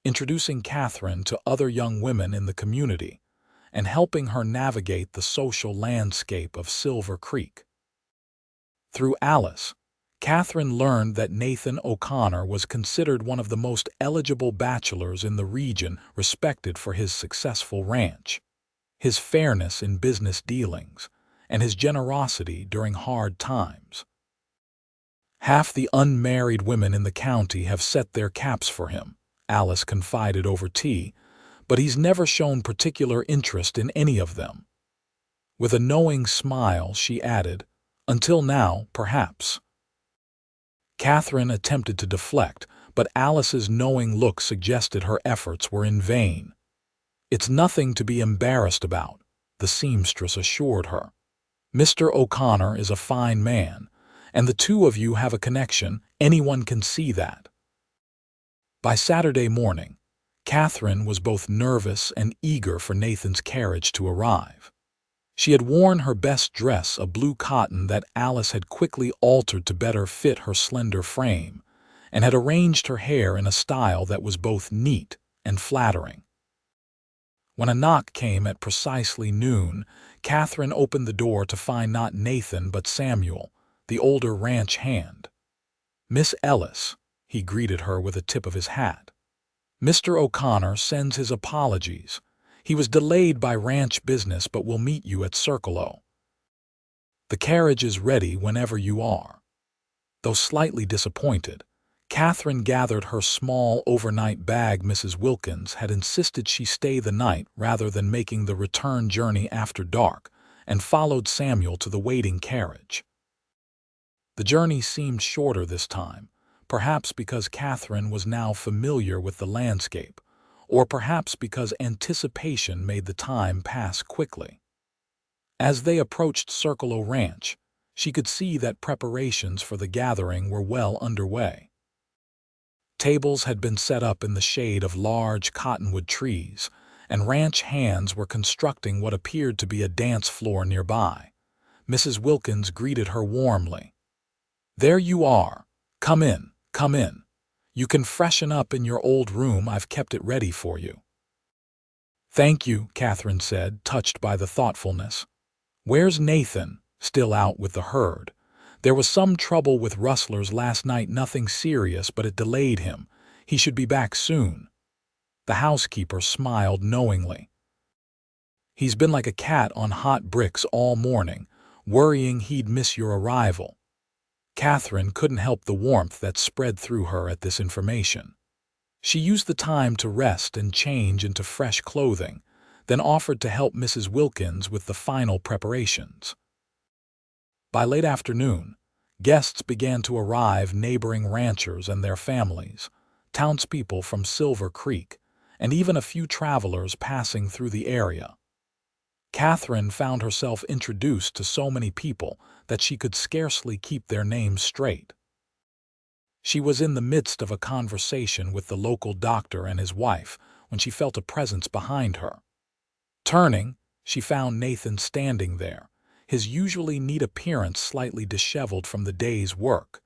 [SPEAKER 1] introducing Katherine to other young women in the community and helping her navigate the social landscape of Silver Creek. Through Alice, Katherine learned that Nathan O'Connor was considered one of the most eligible bachelors in the region, respected for his successful ranch, his fairness in business dealings, and his generosity during hard times. "Half the unmarried women in the county have set their caps for him," Alice confided over tea, "but he's never shown particular interest in any of them." With a knowing smile, she added, "Until now, perhaps." Katherine attempted to deflect, but Alice's knowing look suggested her efforts were in vain. "It's nothing to be embarrassed about," the seamstress assured her. "Mr. O'Connor is a fine man, and the two of you have a connection. Anyone can see that." By Saturday morning, Katherine was both nervous and eager for Nathan's carriage to arrive. She had worn her best dress, a blue cotton that Alice had quickly altered to better fit her slender frame, and had arranged her hair in a style that was both neat and flattering. When a knock came at precisely noon, Katherine opened the door to find not Nathan but Samuel, the older ranch hand. "Miss Ellis," he greeted her with a tip of his hat. "Mr. O'Connor sends his apologies. He was delayed by ranch business but will meet you at Circle O. The carriage is ready whenever you are." Though slightly disappointed, Katherine gathered her small overnight bag. Mrs. Wilkins had insisted she stay the night rather than making the return journey after dark, and followed Samuel to the waiting carriage. The journey seemed shorter this time, perhaps because Katherine was now familiar with the landscape, or perhaps because anticipation made the time pass quickly. As they approached Circle O Ranch, She could see that preparations for the gathering were well underway. Tables had been set up in the shade of large cottonwood trees, and ranch hands were constructing what appeared to be a dance floor nearby. Mrs. Wilkins greeted her warmly. "There you are. Come in, come in. You can freshen up in your old room. I've kept it ready for you." "Thank you," Katherine said, touched by the thoughtfulness. "Where's Nathan?" "Still out with the herd. There was some trouble with rustlers last night, nothing serious, but it delayed him. He should be back soon." The housekeeper smiled knowingly. "He's been like a cat on hot bricks all morning, worrying he'd miss your arrival." Katherine couldn't help the warmth that spread through her at this information. She used the time to rest and change into fresh clothing, then offered to help Mrs. Wilkins with the final preparations. By late afternoon, guests began to arrive, neighboring ranchers and their families, townspeople from Silver Creek, and even a few travelers passing through the area. Katherine found herself introduced to so many people that she could scarcely keep their names straight. She was in the midst of a conversation with the local doctor and his wife when she felt a presence behind her. Turning, she found Nathan standing there, his usually neat appearance slightly disheveled from the day's work,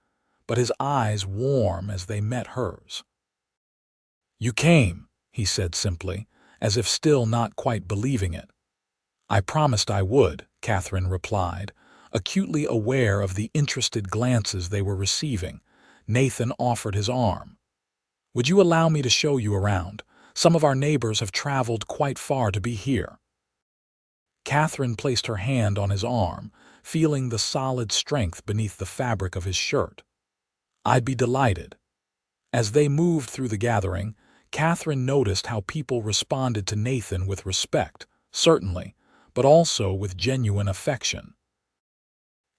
[SPEAKER 1] but his eyes warm as they met hers. "You came," he said simply, as if still not quite believing it. "I promised I would," Katherine replied, acutely aware of the interested glances they were receiving. Nathan offered his arm. "Would you allow me to show you around? Some of our neighbors have traveled quite far to be here." Katherine placed her hand on his arm, feeling the solid strength beneath the fabric of his shirt. "I'd be delighted." As they moved through the gathering, Katherine noticed how people responded to Nathan with respect, certainly, but also with genuine affection.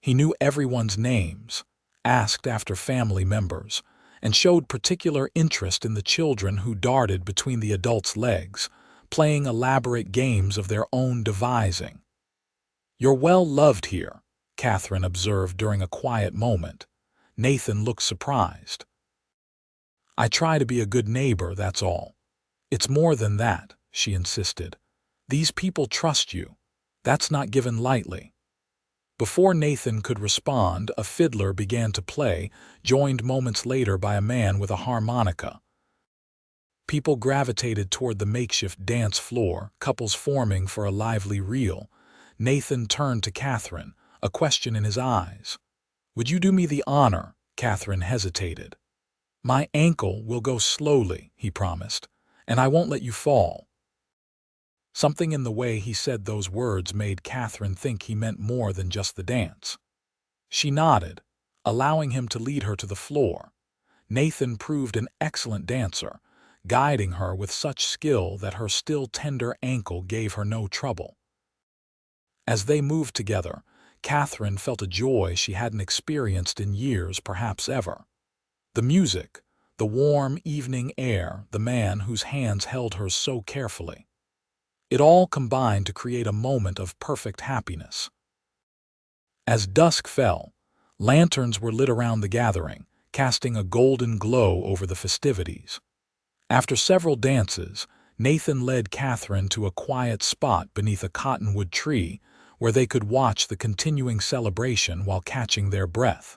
[SPEAKER 1] He knew everyone's names, asked after family members, and showed particular interest in the children who darted between the adults' legs, playing elaborate games of their own devising. "You're well loved here," Katherine observed during a quiet moment. Nathan looked surprised. "I try to be a good neighbor, that's all." "It's more than that," she insisted. "These people trust you. That's not given lightly." Before Nathan could respond, a fiddler began to play, joined moments later by a man with a harmonica. People gravitated toward the makeshift dance floor, couples forming for a lively reel. Nathan turned to Katherine, a question in his eyes. "Would you do me the honor?" Katherine hesitated. "My ankle will go slowly," he promised, "and I won't let you fall." Something in the way he said those words made Katherine think he meant more than just the dance. She nodded, allowing him to lead her to the floor. Nathan proved an excellent dancer, guiding her with such skill that her still tender ankle gave her no trouble. As they moved together, Katherine felt a joy she hadn't experienced in years, perhaps ever. The music, the warm evening air, the man whose hands held hers so carefully. It all combined to create a moment of perfect happiness. As dusk fell, lanterns were lit around the gathering, casting a golden glow over the festivities. After several dances, Nathan led Katherine to a quiet spot beneath a cottonwood tree where they could watch the continuing celebration while catching their breath.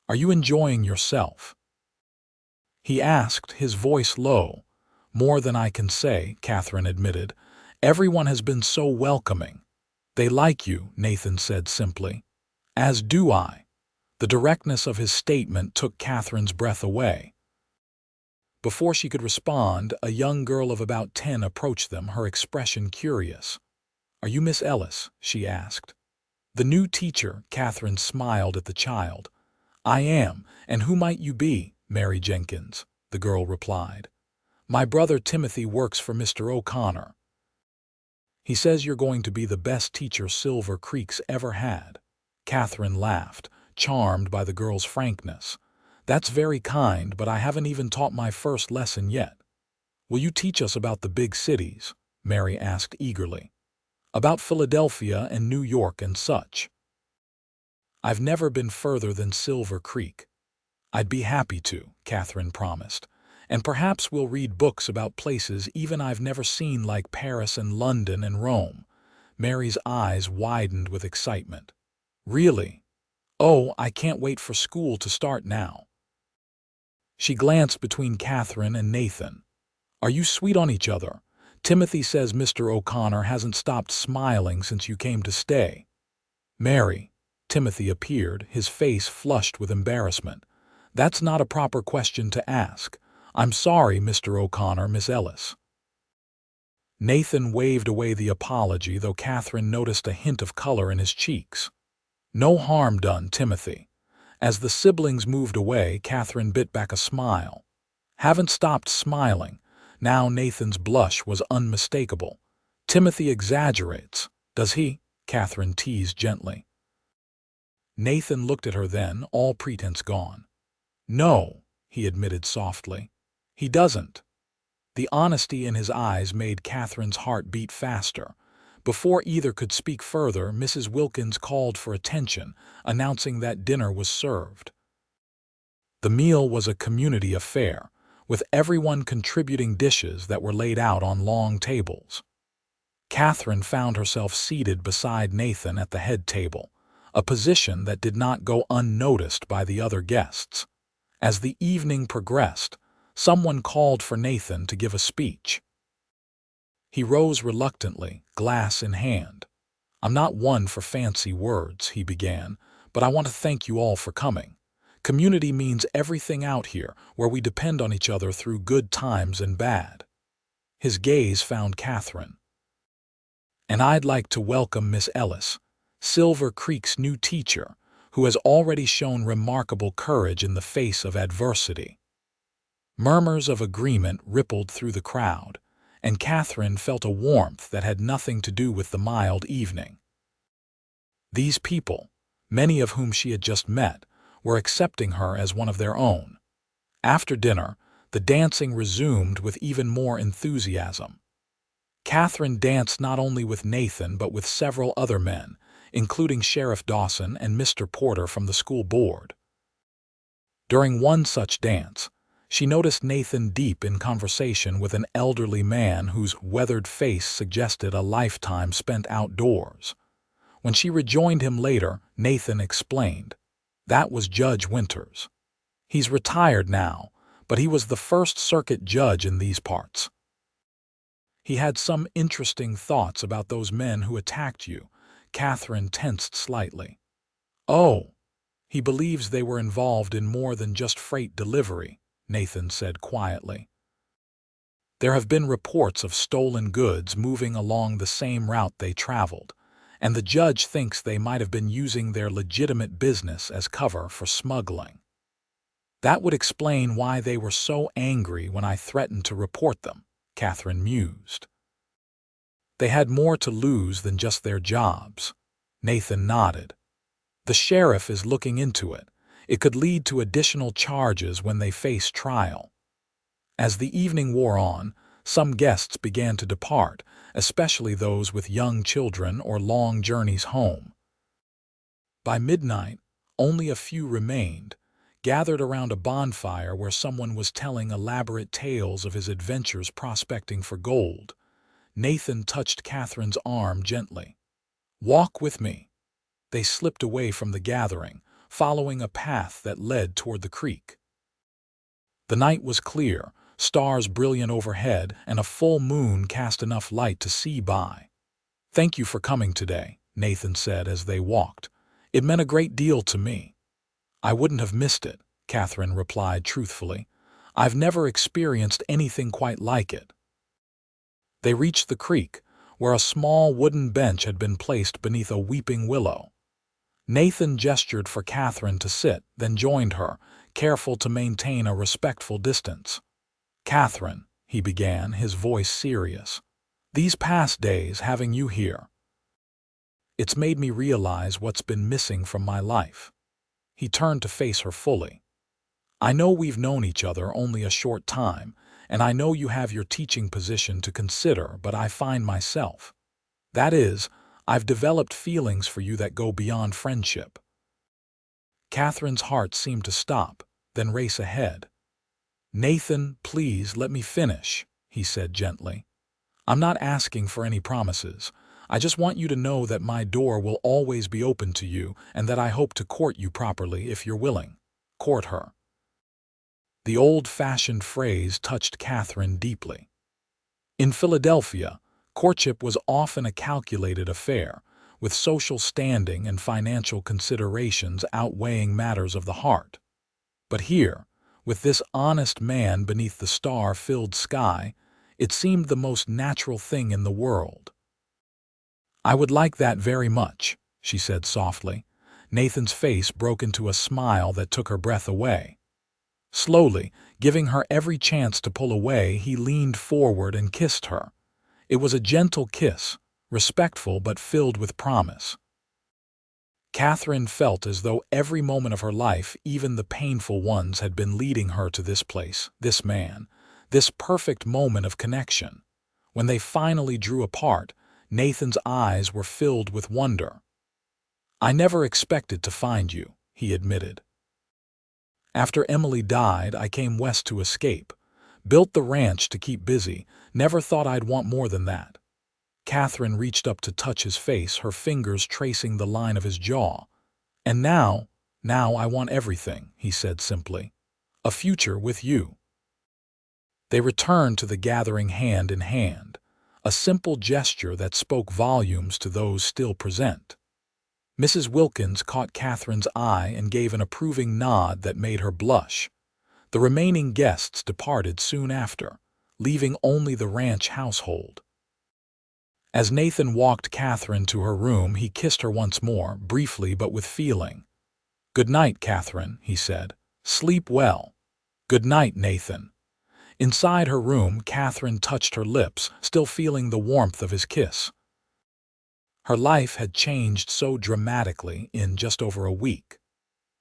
[SPEAKER 1] "Are you enjoying yourself?" he asked, his voice low. "More than I can say," Katherine admitted. "Everyone has been so welcoming." "They like you," Nathan said simply. "As do I." The directness of his statement took Katherine's breath away. Before she could respond, a young girl of about 10 approached them, her expression curious. "Are you Miss Ellis?" she asked. "The new teacher," Katherine smiled at the child. "I am, and who might you be?" "Mary Jenkins," the girl replied. "My brother Timothy works for Mr. O'Connor. He says you're going to be the best teacher Silver Creek's ever had." Katherine laughed, charmed by the girl's frankness. "That's very kind, but I haven't even taught my first lesson yet." "Will you teach us about the big cities?" Mary asked eagerly. "About Philadelphia and New York and such." I've never been further than Silver Creek. I'd be happy to, Katherine promised. And perhaps we'll read books about places even I've never seen, like Paris and London and Rome. Mary's eyes widened with excitement. Really? Oh, I can't wait for school to start now. She glanced between Katherine and Nathan. Are you sweet on each other? Timothy says Mr. O'Connor hasn't stopped smiling since you came to stay. Mary. Timothy appeared, his face flushed with embarrassment. That's not a proper question to ask. I'm sorry, Mr. O'Connor, Miss Ellis. Nathan waved away the apology, though Katherine noticed a hint of color in his cheeks. No harm done, Timothy. As the siblings moved away, Katherine bit back a smile. Haven't stopped smiling. Now Nathan's blush was unmistakable. Timothy exaggerates, does he? Katherine teased gently. Nathan looked at her then, all pretense gone. No, he admitted softly. He doesn't. The honesty in his eyes made Katherine's heart beat faster. Before either could speak further, Mrs. Wilkins called for attention, announcing that dinner was served. The meal was a community affair, with everyone contributing dishes that were laid out on long tables. Katherine found herself seated beside Nathan at the head table, a position that did not go unnoticed by the other guests. As the evening progressed, someone called for Nathan to give a speech. He rose reluctantly, glass in hand. I'm not one for fancy words, he began, but I want to thank you all for coming. Community means everything out here, where we depend on each other through good times and bad. His gaze found Katherine. And I'd like to welcome Miss Ellis, Silver Creek's new teacher, who has already shown remarkable courage in the face of adversity. Murmurs of agreement rippled through the crowd, and Katherine felt a warmth that had nothing to do with the mild evening. These people, many of whom she had just met, were accepting her as one of their own. After dinner, the dancing resumed with even more enthusiasm. Katherine danced not only with Nathan but with several other men, including Sheriff Dawson and Mr. Porter from the school board. During one such dance, she noticed Nathan deep in conversation with an elderly man whose weathered face suggested a lifetime spent outdoors. When she rejoined him later, Nathan explained, "That was Judge Winters. He's retired now, but he was the first circuit judge in these parts. He had some interesting thoughts about those men who attacked you." Katherine tensed slightly. "Oh, he believes they were involved in more than just freight delivery," Nathan said quietly. "There have been reports of stolen goods moving along the same route they traveled, and the judge thinks they might have been using their legitimate business as cover for smuggling. That would explain why they were so angry when I threatened to report them," Katherine mused. "They had more to lose than just their jobs." Nathan nodded. "The sheriff is looking into it. It could lead to additional charges when they face trial." As the evening wore on, some guests began to depart, especially those with young children or long journeys home. By midnight, only a few remained, gathered around a bonfire where someone was telling elaborate tales of his adventures prospecting for gold. Nathan touched Katherine's arm gently. "Walk with me." They slipped away from the gathering, following a path that led toward the creek. The night was clear, stars brilliant overhead, and a full moon cast enough light to see by. "Thank you for coming today," Nathan said as they walked. "It meant a great deal to me." "I wouldn't have missed it," Katherine replied truthfully. "I've never experienced anything quite like it." They reached the creek, where a small wooden bench had been placed beneath a weeping willow. Nathan gestured for Katherine to sit, then joined her, careful to maintain a respectful distance. "Katherine," he began, his voice serious, "these past days, having you here, it's made me realize what's been missing from my life." He turned to face her fully. "I know we've known each other only a short time, and I know you have your teaching position to consider, but I find myself. That is, I've developed feelings for you that go beyond friendship." Catherine's heart seemed to stop, then race ahead. "Nathan, please let me finish," he said gently. "I'm not asking for any promises. I just want you to know that my door will always be open to you and that I hope to court you properly if you're willing." Court her. The old-fashioned phrase touched Katherine deeply. In Philadelphia, courtship was often a calculated affair, with social standing and financial considerations outweighing matters of the heart. But here, with this honest man beneath the star-filled sky, it seemed the most natural thing in the world. "I would like that very much," she said softly. Nathan's face broke into a smile that took her breath away. Slowly, giving her every chance to pull away, he leaned forward and kissed her. It was a gentle kiss, respectful but filled with promise. Katherine felt as though every moment of her life, even the painful ones, had been leading her to this place, this man, this perfect moment of connection. When they finally drew apart, Nathan's eyes were filled with wonder. "I never expected to find you," he admitted. "After Emily died, I came west to escape. Built the ranch to keep busy. Never thought I'd want more than that." Katherine reached up to touch his face, her fingers tracing the line of his jaw. "And now I want everything," he said simply. "A future with you." They returned to the gathering hand in hand, a simple gesture that spoke volumes to those still present. Mrs. Wilkins caught Katherine's eye and gave an approving nod that made her blush. The remaining guests departed soon after, leaving only the ranch household. As Nathan walked Katherine to her room, he kissed her once more, briefly but with feeling. "Good night, Katherine," he said. "Sleep well." "Good night, Nathan." Inside her room, Katherine touched her lips, still feeling the warmth of his kiss. Her life had changed so dramatically in just over a week.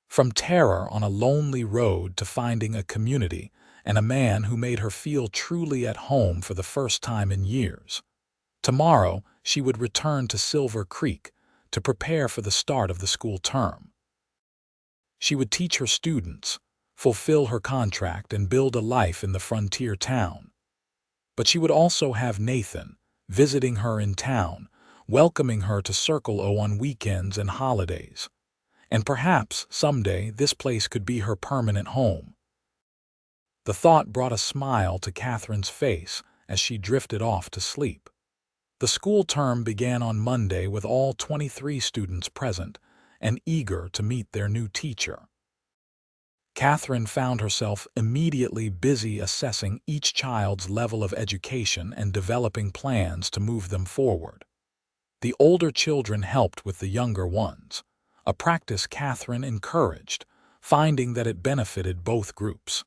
[SPEAKER 1] From terror on a lonely road to finding a community and a man who made her feel truly at home for the first time in years. Tomorrow, she would return to Silver Creek to prepare for the start of the school term. She would teach her students, fulfill her contract, and build a life in the frontier town. But she would also have Nathan, visiting her in town, welcoming her to Circle O on weekends and holidays. And perhaps, someday, this place could be her permanent home. The thought brought a smile to Katherine's face as she drifted off to sleep. The school term began on Monday with all 23 students present and eager to meet their new teacher. Katherine found herself immediately busy assessing each child's level of education and developing plans to move them forward. The older children helped with the younger ones, a practice Katherine encouraged, finding that it benefited both groups.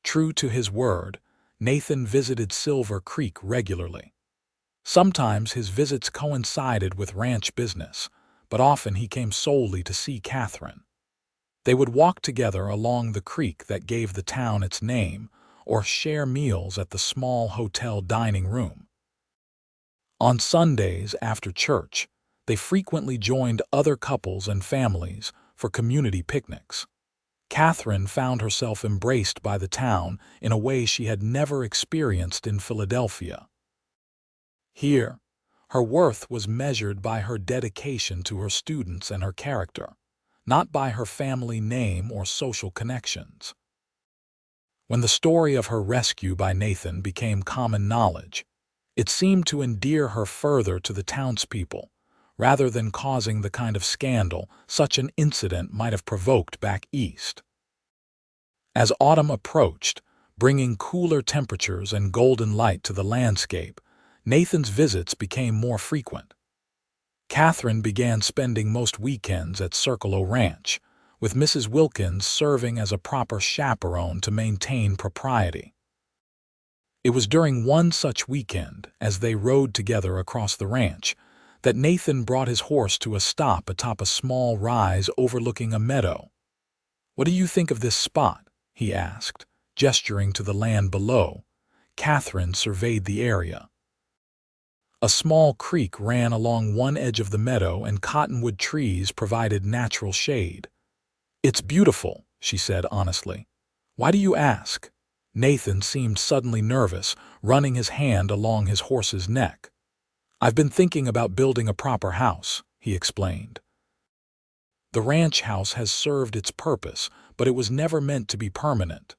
[SPEAKER 1] True to his word, Nathan visited Silver Creek regularly. Sometimes his visits coincided with ranch business, but often he came solely to see Katherine. They would walk together along the creek that gave the town its name, or share meals at the small hotel dining room. On Sundays after church, they frequently joined other couples and families for community picnics. Katherine found herself embraced by the town in a way she had never experienced in Philadelphia. Here, her worth was measured by her dedication to her students and her character, not by her family name or social connections. When the story of her rescue by Nathan became common knowledge, it seemed to endear her further to the townspeople, rather than causing the kind of scandal such an incident might have provoked back east. As autumn approached, bringing cooler temperatures and golden light to the landscape, Nathan's visits became more frequent. Katherine began spending most weekends at Circle O Ranch, with Mrs. Wilkins serving as a proper chaperone to maintain propriety. It was during one such weekend, as they rode together across the ranch, that Nathan brought his horse to a stop atop a small rise overlooking a meadow. "What do you think of this spot?" he asked, gesturing to the land below. Katherine surveyed the area. A small creek ran along one edge of the meadow, and cottonwood trees provided natural shade. "It's beautiful," she said honestly. "Why do you ask?" Nathan seemed suddenly nervous, running his hand along his horse's neck. "I've been thinking about building a proper house," he explained. "The ranch house has served its purpose, but it was never meant to be permanent."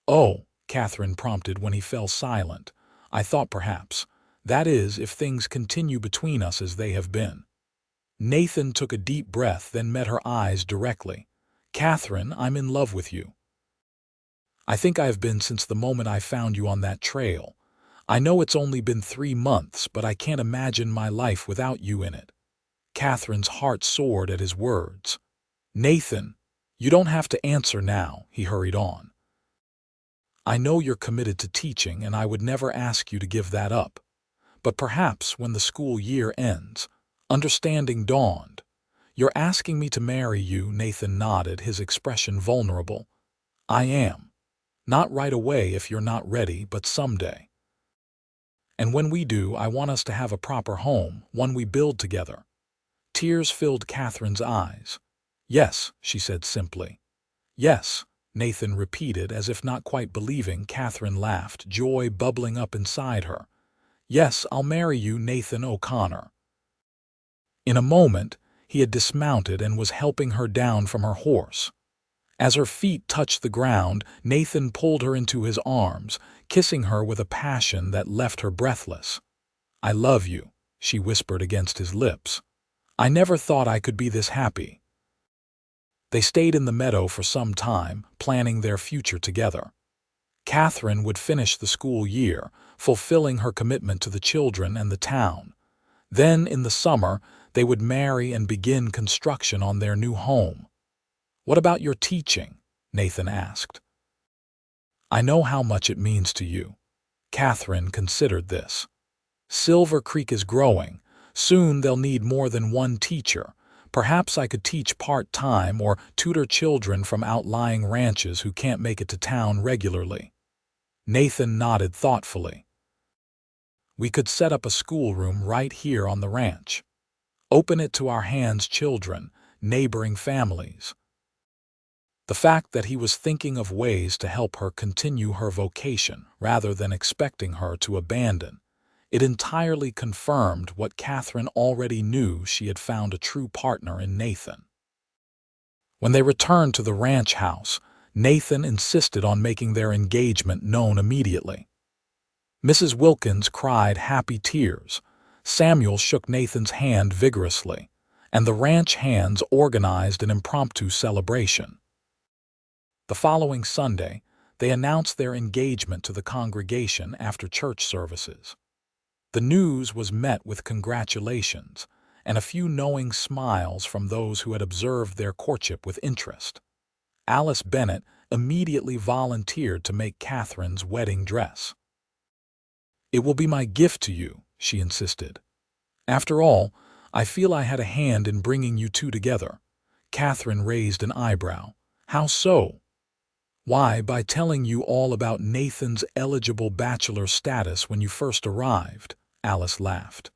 [SPEAKER 1] "Oh," Katherine prompted when he fell silent. "I thought perhaps. That is, if things continue between us as they have been." Nathan took a deep breath, then met her eyes directly. "Katherine, I'm in love with you. I think I have been since the moment I found you on that trail. I know it's only been 3 months, but I can't imagine my life without you in it." Katherine's heart soared at his words. "Nathan, you don't have to answer now," he hurried on. "I know you're committed to teaching, and I would never ask you to give that up. But perhaps when the school year ends, understanding dawned. You're asking me to marry you," Nathan nodded, his expression vulnerable. "I am. Not right away if you're not ready, but someday. And when we do, I want us to have a proper home, one we build together." Tears filled Katherine's eyes. "Yes," she said simply. "Yes," Nathan repeated, as if not quite believing. Katherine laughed, joy bubbling up inside her. "Yes, I'll marry you, Nathan O'Connor." In a moment, he had dismounted and was helping her down from her horse. As her feet touched the ground, Nathan pulled her into his arms, kissing her with a passion that left her breathless. "I love you," she whispered against his lips. "I never thought I could be this happy." They stayed in the meadow for some time, planning their future together. Katherine would finish the school year, fulfilling her commitment to the children and the town. Then, in the summer, they would marry and begin construction on their new home. "What about your teaching?" Nathan asked. "I know how much it means to you." Katherine considered this. "Silver Creek is growing. Soon they'll need more than one teacher. Perhaps I could teach part-time or tutor children from outlying ranches who can't make it to town regularly." Nathan nodded thoughtfully. "We could set up a schoolroom right here on the ranch. Open it to our hands children, neighboring families." The fact that he was thinking of ways to help her continue her vocation rather than expecting her to abandon it entirely confirmed what Katherine already knew: she had found a true partner in Nathan. When they returned to the ranch house, Nathan insisted on making their engagement known immediately. Mrs. Wilkins cried happy tears. Samuel shook Nathan's hand vigorously, and the ranch hands organized an impromptu celebration. The following Sunday, they announced their engagement to the congregation after church services. The news was met with congratulations and a few knowing smiles from those who had observed their courtship with interest. Alice Bennett immediately volunteered to make Katherine's wedding dress. "It will be my gift to you," she insisted. "After all, I feel I had a hand in bringing you two together." Katherine raised an eyebrow. "How so?" "Why, by telling you all about Nathan's eligible bachelor status when you first arrived," Alice laughed.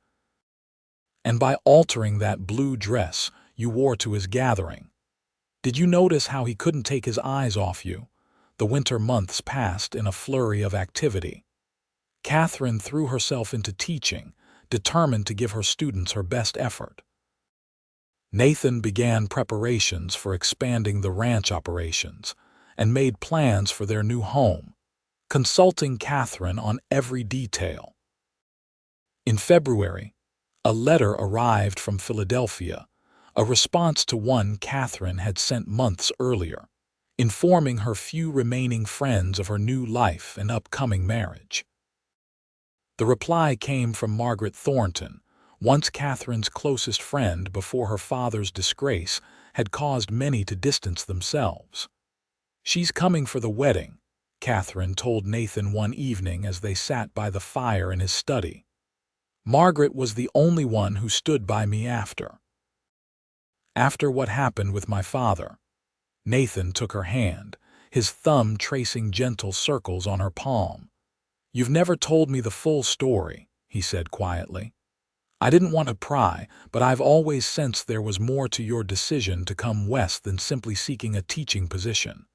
[SPEAKER 1] "And by altering that blue dress you wore to his gathering. Did you notice how he couldn't take his eyes off you?" The winter months passed in a flurry of activity. Katherine threw herself into teaching, determined to give her students her best effort. Nathan began preparations for expanding the ranch operations and made plans for their new home, consulting Katherine on every detail. In February, a letter arrived from Philadelphia, a response to one Katherine had sent months earlier, informing her few remaining friends of her new life and upcoming marriage. The reply came from Margaret Thornton, once Katherine's closest friend before her father's disgrace had caused many to distance themselves. "She's coming for the wedding," Katherine told Nathan one evening as they sat by the fire in his study. "Margaret was the only one who stood by me after what happened with my father." Nathan took her hand, his thumb tracing gentle circles on her palm. "You've never told me the full story," he said quietly. I didn't want to pry, but I've always sensed there was more to your decision to come west than simply seeking a teaching position."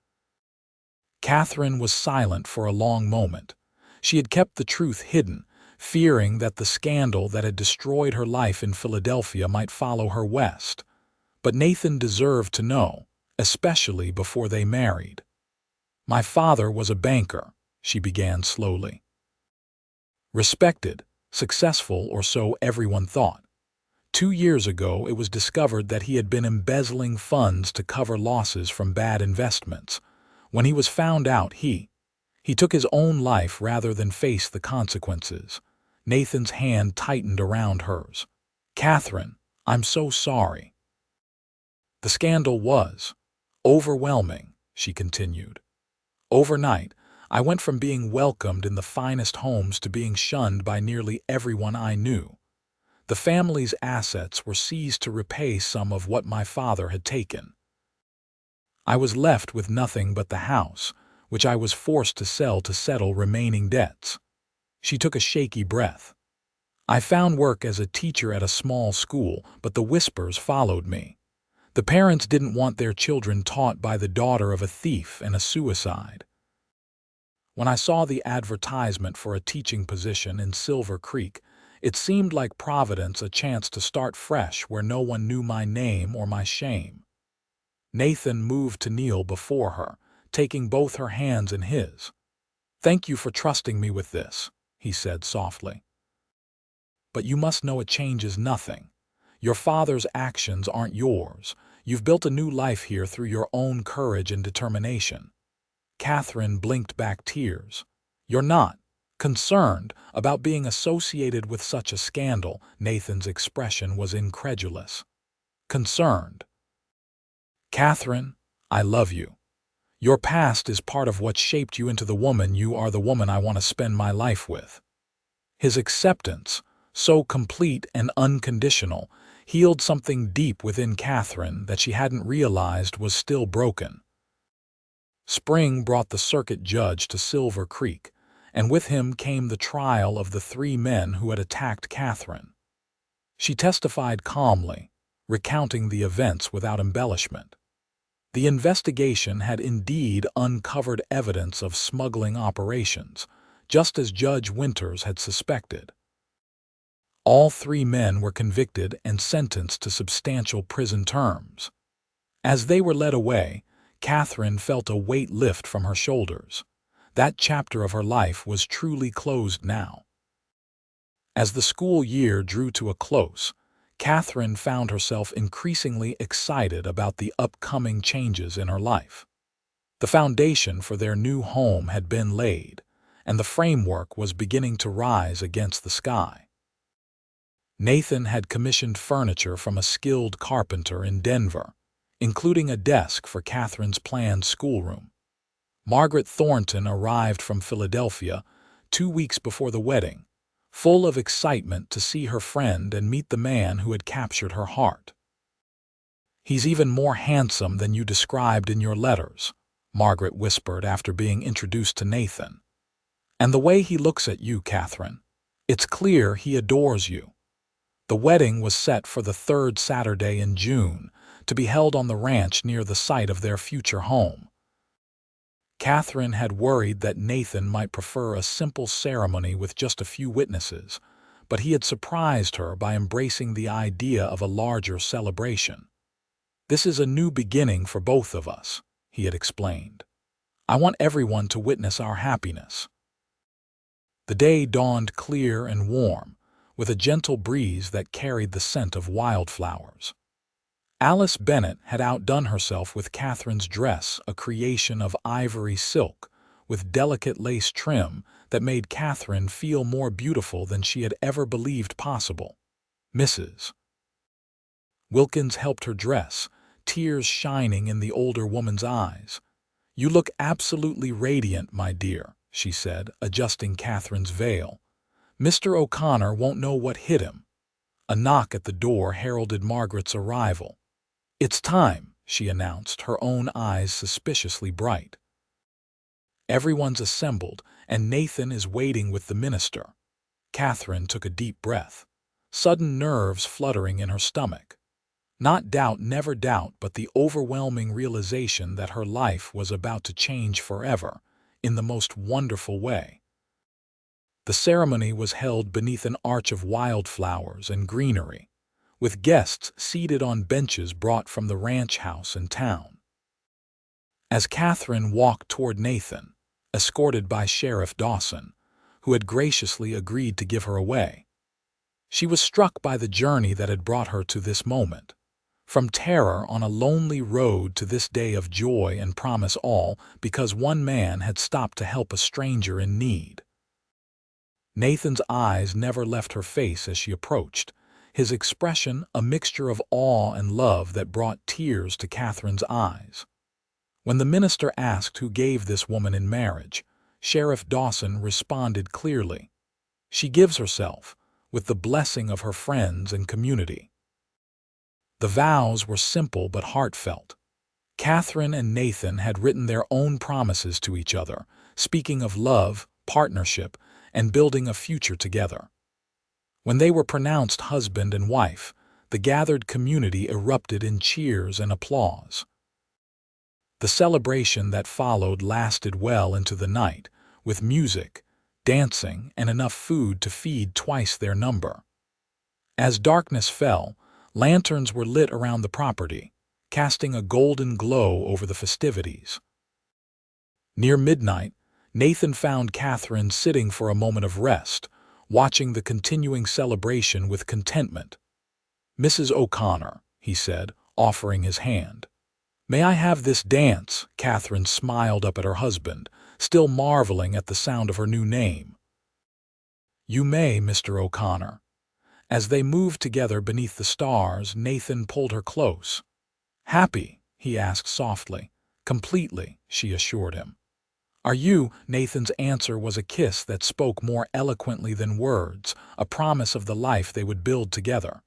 [SPEAKER 1] Katherine was silent for a long moment. She had kept the truth hidden, fearing that the scandal that had destroyed her life in Philadelphia might follow her west. But Nathan deserved to know, especially before they married. "My father was a banker," she began slowly. "Respected, successful, or so everyone thought. 2 years ago, it was discovered that he had been embezzling funds to cover losses from bad investments. When he was found out, he took his own life rather than face the consequences." Nathan's hand tightened around hers. "Katherine, I'm so sorry." "The scandal was overwhelming," she continued. "Overnight, I went from being welcomed in the finest homes to being shunned by nearly everyone I knew. The family's assets were seized to repay some of what my father had taken. I was left with nothing but the house, which I was forced to sell to settle remaining debts." She took a shaky breath. "I found work as a teacher at a small school, but the whispers followed me. The parents didn't want their children taught by the daughter of a thief and a suicide. When I saw the advertisement for a teaching position in Silver Creek, it seemed like Providence, a chance to start fresh where no one knew my name or my shame." Nathan moved to kneel before her, taking both her hands in his. "Thank you for trusting me with this," he said softly. "But you must know it changes nothing. Your father's actions aren't yours. You've built a new life here through your own courage and determination." Katherine blinked back tears. "You're not concerned about being associated with such a scandal?" Nathan's expression was incredulous. "Concerned? Katherine, I love you. Your past is part of what shaped you into the woman you are, the woman I want to spend my life with." His acceptance, so complete and unconditional, healed something deep within Katherine that she hadn't realized was still broken. Spring brought the circuit judge to Silver Creek, and with him came the trial of the 3 men who had attacked Katherine. She testified calmly, recounting the events without embellishment. The investigation had indeed uncovered evidence of smuggling operations, just as Judge Winters had suspected. All 3 men were convicted and sentenced to substantial prison terms. As they were led away, Katherine felt a weight lift from her shoulders. That chapter of her life was truly closed now. As the school year drew to a close, Katherine found herself increasingly excited about the upcoming changes in her life. The foundation for their new home had been laid, and the framework was beginning to rise against the sky. Nathan had commissioned furniture from a skilled carpenter in Denver, including a desk for Katherine's planned schoolroom. Margaret Thornton arrived from Philadelphia 2 weeks before the wedding, full of excitement to see her friend and meet the man who had captured her heart. "He's even more handsome than you described in your letters," Margaret whispered after being introduced to Nathan. "And the way he looks at you, Katherine, it's clear he adores you." The wedding was set for the 3rd Saturday in June, to be held on the ranch near the site of their future home. Katherine had worried that Nathan might prefer a simple ceremony with just a few witnesses, but he had surprised her by embracing the idea of a larger celebration. "This is a new beginning for both of us," he had explained. "I want everyone to witness our happiness." The day dawned clear and warm, with a gentle breeze that carried the scent of wildflowers. Alice Bennet had outdone herself with Katherine's dress, a creation of ivory silk, with delicate lace trim that made Katherine feel more beautiful than she had ever believed possible. Mrs. Wilkins helped her dress, tears shining in the older woman's eyes. "You look absolutely radiant, my dear," she said, adjusting Katherine's veil. "Mr. O'Connor won't know what hit him." A knock at the door heralded Margaret's arrival. "It's time," she announced, her own eyes suspiciously bright. "Everyone's assembled, and Nathan is waiting with the minister." Katherine took a deep breath. sudden nerves fluttering in her stomach. Not doubt, never doubt, but the overwhelming realization that her life was about to change forever, in the most wonderful way. The ceremony was held beneath an arch of wildflowers and greenery, with guests seated on benches brought from the ranch house in town. As Katherine walked toward Nathan, escorted by Sheriff Dawson, who had graciously agreed to give her away, she was struck by the journey that had brought her to this moment. From terror on a lonely road to this day of joy and promise, all because one man had stopped to help a stranger in need. Nathan's eyes never left her face as she approached, his expression a mixture of awe and love that brought tears to Katherine's eyes. When the minister asked who gave this woman in marriage, Sheriff Dawson responded clearly, "She gives herself, with the blessing of her friends and community." The vows were simple but heartfelt. Katherine and Nathan had written their own promises to each other, speaking of love, partnership, and building a future together. When they were pronounced husband and wife, the gathered community erupted in cheers and applause. The celebration that followed lasted well into the night, with music, dancing, and enough food to feed twice their number. As darkness fell, lanterns were lit around the property, casting a golden glow over the festivities. Near midnight, Nathan found Katherine sitting for a moment of rest, watching the continuing celebration with contentment. "Mrs. O'Connor," he said, offering his hand. "May I have this dance?" Katherine smiled up at her husband, still marveling at the sound of her new name. "You may, Mr. O'Connor." As they moved together beneath the stars, Nathan pulled her close. "Happy?" he asked softly. "Completely," she assured him. "Are you?" Nathan's answer was a kiss that spoke more eloquently than words, a promise of the life they would build together.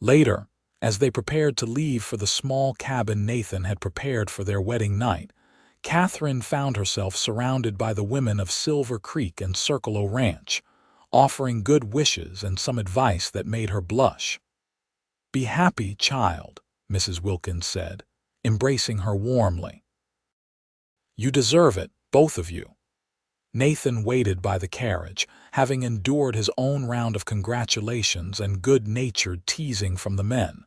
[SPEAKER 1] Later, as they prepared to leave for the small cabin Nathan had prepared for their wedding night, Katherine found herself surrounded by the women of Silver Creek and Circle Ranch, offering good wishes and some advice that made her blush. "Be happy, child," Mrs. Wilkins said, embracing her warmly. "You deserve it, both of you." Nathan waited by the carriage, having endured his own round of congratulations and good-natured teasing from the men.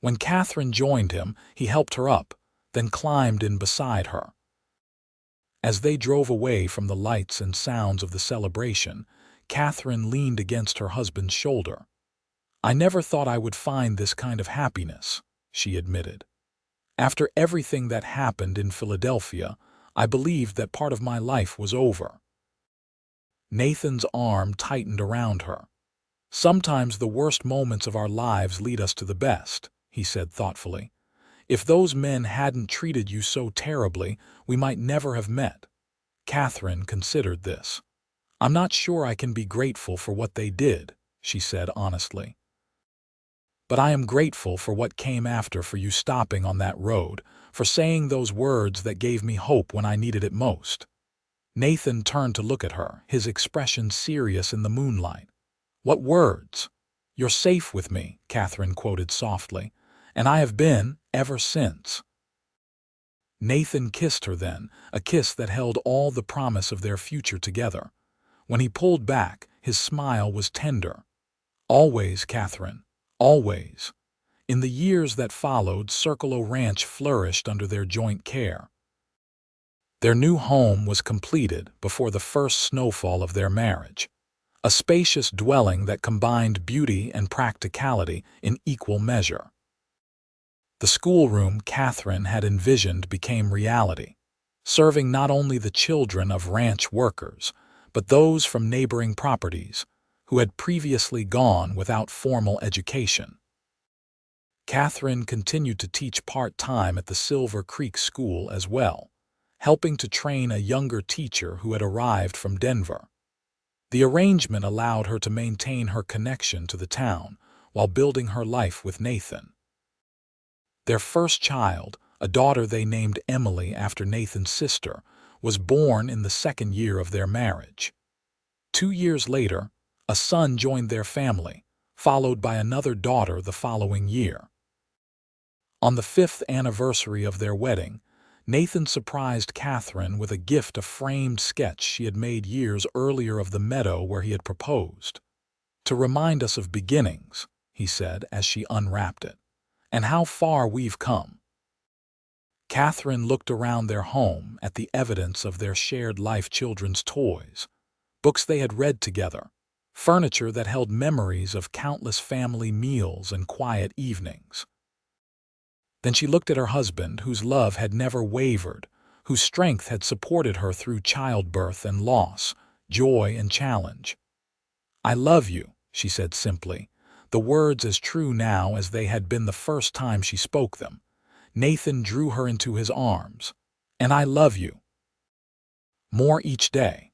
[SPEAKER 1] When Katherine joined him, he helped her up, then climbed in beside her. As they drove away from the lights and sounds of the celebration, Katherine leaned against her husband's shoulder. "I never thought I would find this kind of happiness," she admitted. "After everything that happened in Philadelphia, I believed that part of my life was over." Nathan's arm tightened around her. "Sometimes the worst moments of our lives lead us to the best," he said thoughtfully. "If those men hadn't treated you so terribly, we might never have met." Katherine considered this. "I'm not sure I can be grateful for what they did," she said honestly. "But I am grateful for what came after, for you stopping on that road, for saying those words that gave me hope when I needed it most." Nathan turned to look at her, his expression serious in the moonlight. "What words?" "You're safe with me," Katherine quoted softly, "and I have been ever since." Nathan kissed her then, a kiss that held all the promise of their future together. When he pulled back, his smile was tender. "Always, Katherine, always." In the years that followed, Circle Ranch flourished under their joint care. Their new home was completed before the first snowfall of their marriage, a spacious dwelling that combined beauty and practicality in equal measure. The schoolroom Katherine had envisioned became reality, serving not only the children of ranch workers, but those from neighboring properties who had previously gone without formal education. Katherine continued to teach part-time at the Silver Creek School as well, helping to train a younger teacher who had arrived from Denver. The arrangement allowed her to maintain her connection to the town while building her life with Nathan. Their first child, a daughter they named Emily after Nathan's sister, was born in the second year of their marriage. 2 years later, A son joined their family, followed by another daughter the following year. On the 5th anniversary of their wedding, Nathan surprised Katherine with a gift, a framed sketch she had made years earlier of the meadow where he had proposed. "To remind us of beginnings," he said as she unwrapped it, "and how far we've come." Katherine looked around their home at the evidence of their shared life: children's toys, books they had read together, furniture that held memories of countless family meals and quiet evenings. Then she looked at her husband, whose love had never wavered, whose strength had supported her through childbirth and loss, joy and challenge. "I love you," she said simply, the words as true now as they had been the first time she spoke them. Nathan drew her into his arms. "And I love you more each day."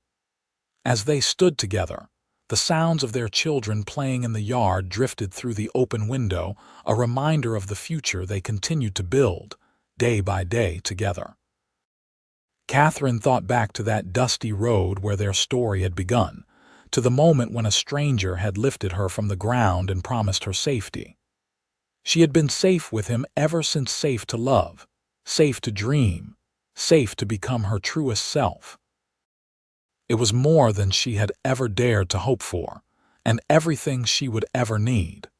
[SPEAKER 1] As they stood together, the sounds of their children playing in the yard drifted through the open window, a reminder of the future they continued to build, day by day, together. Katherine thought back to that dusty road where their story had begun, to the moment when a stranger had lifted her from the ground and promised her safety. She had been safe with him ever since, safe to love, safe to dream, safe to become her truest self. It was more than she had ever dared to hope for, and everything she would ever need.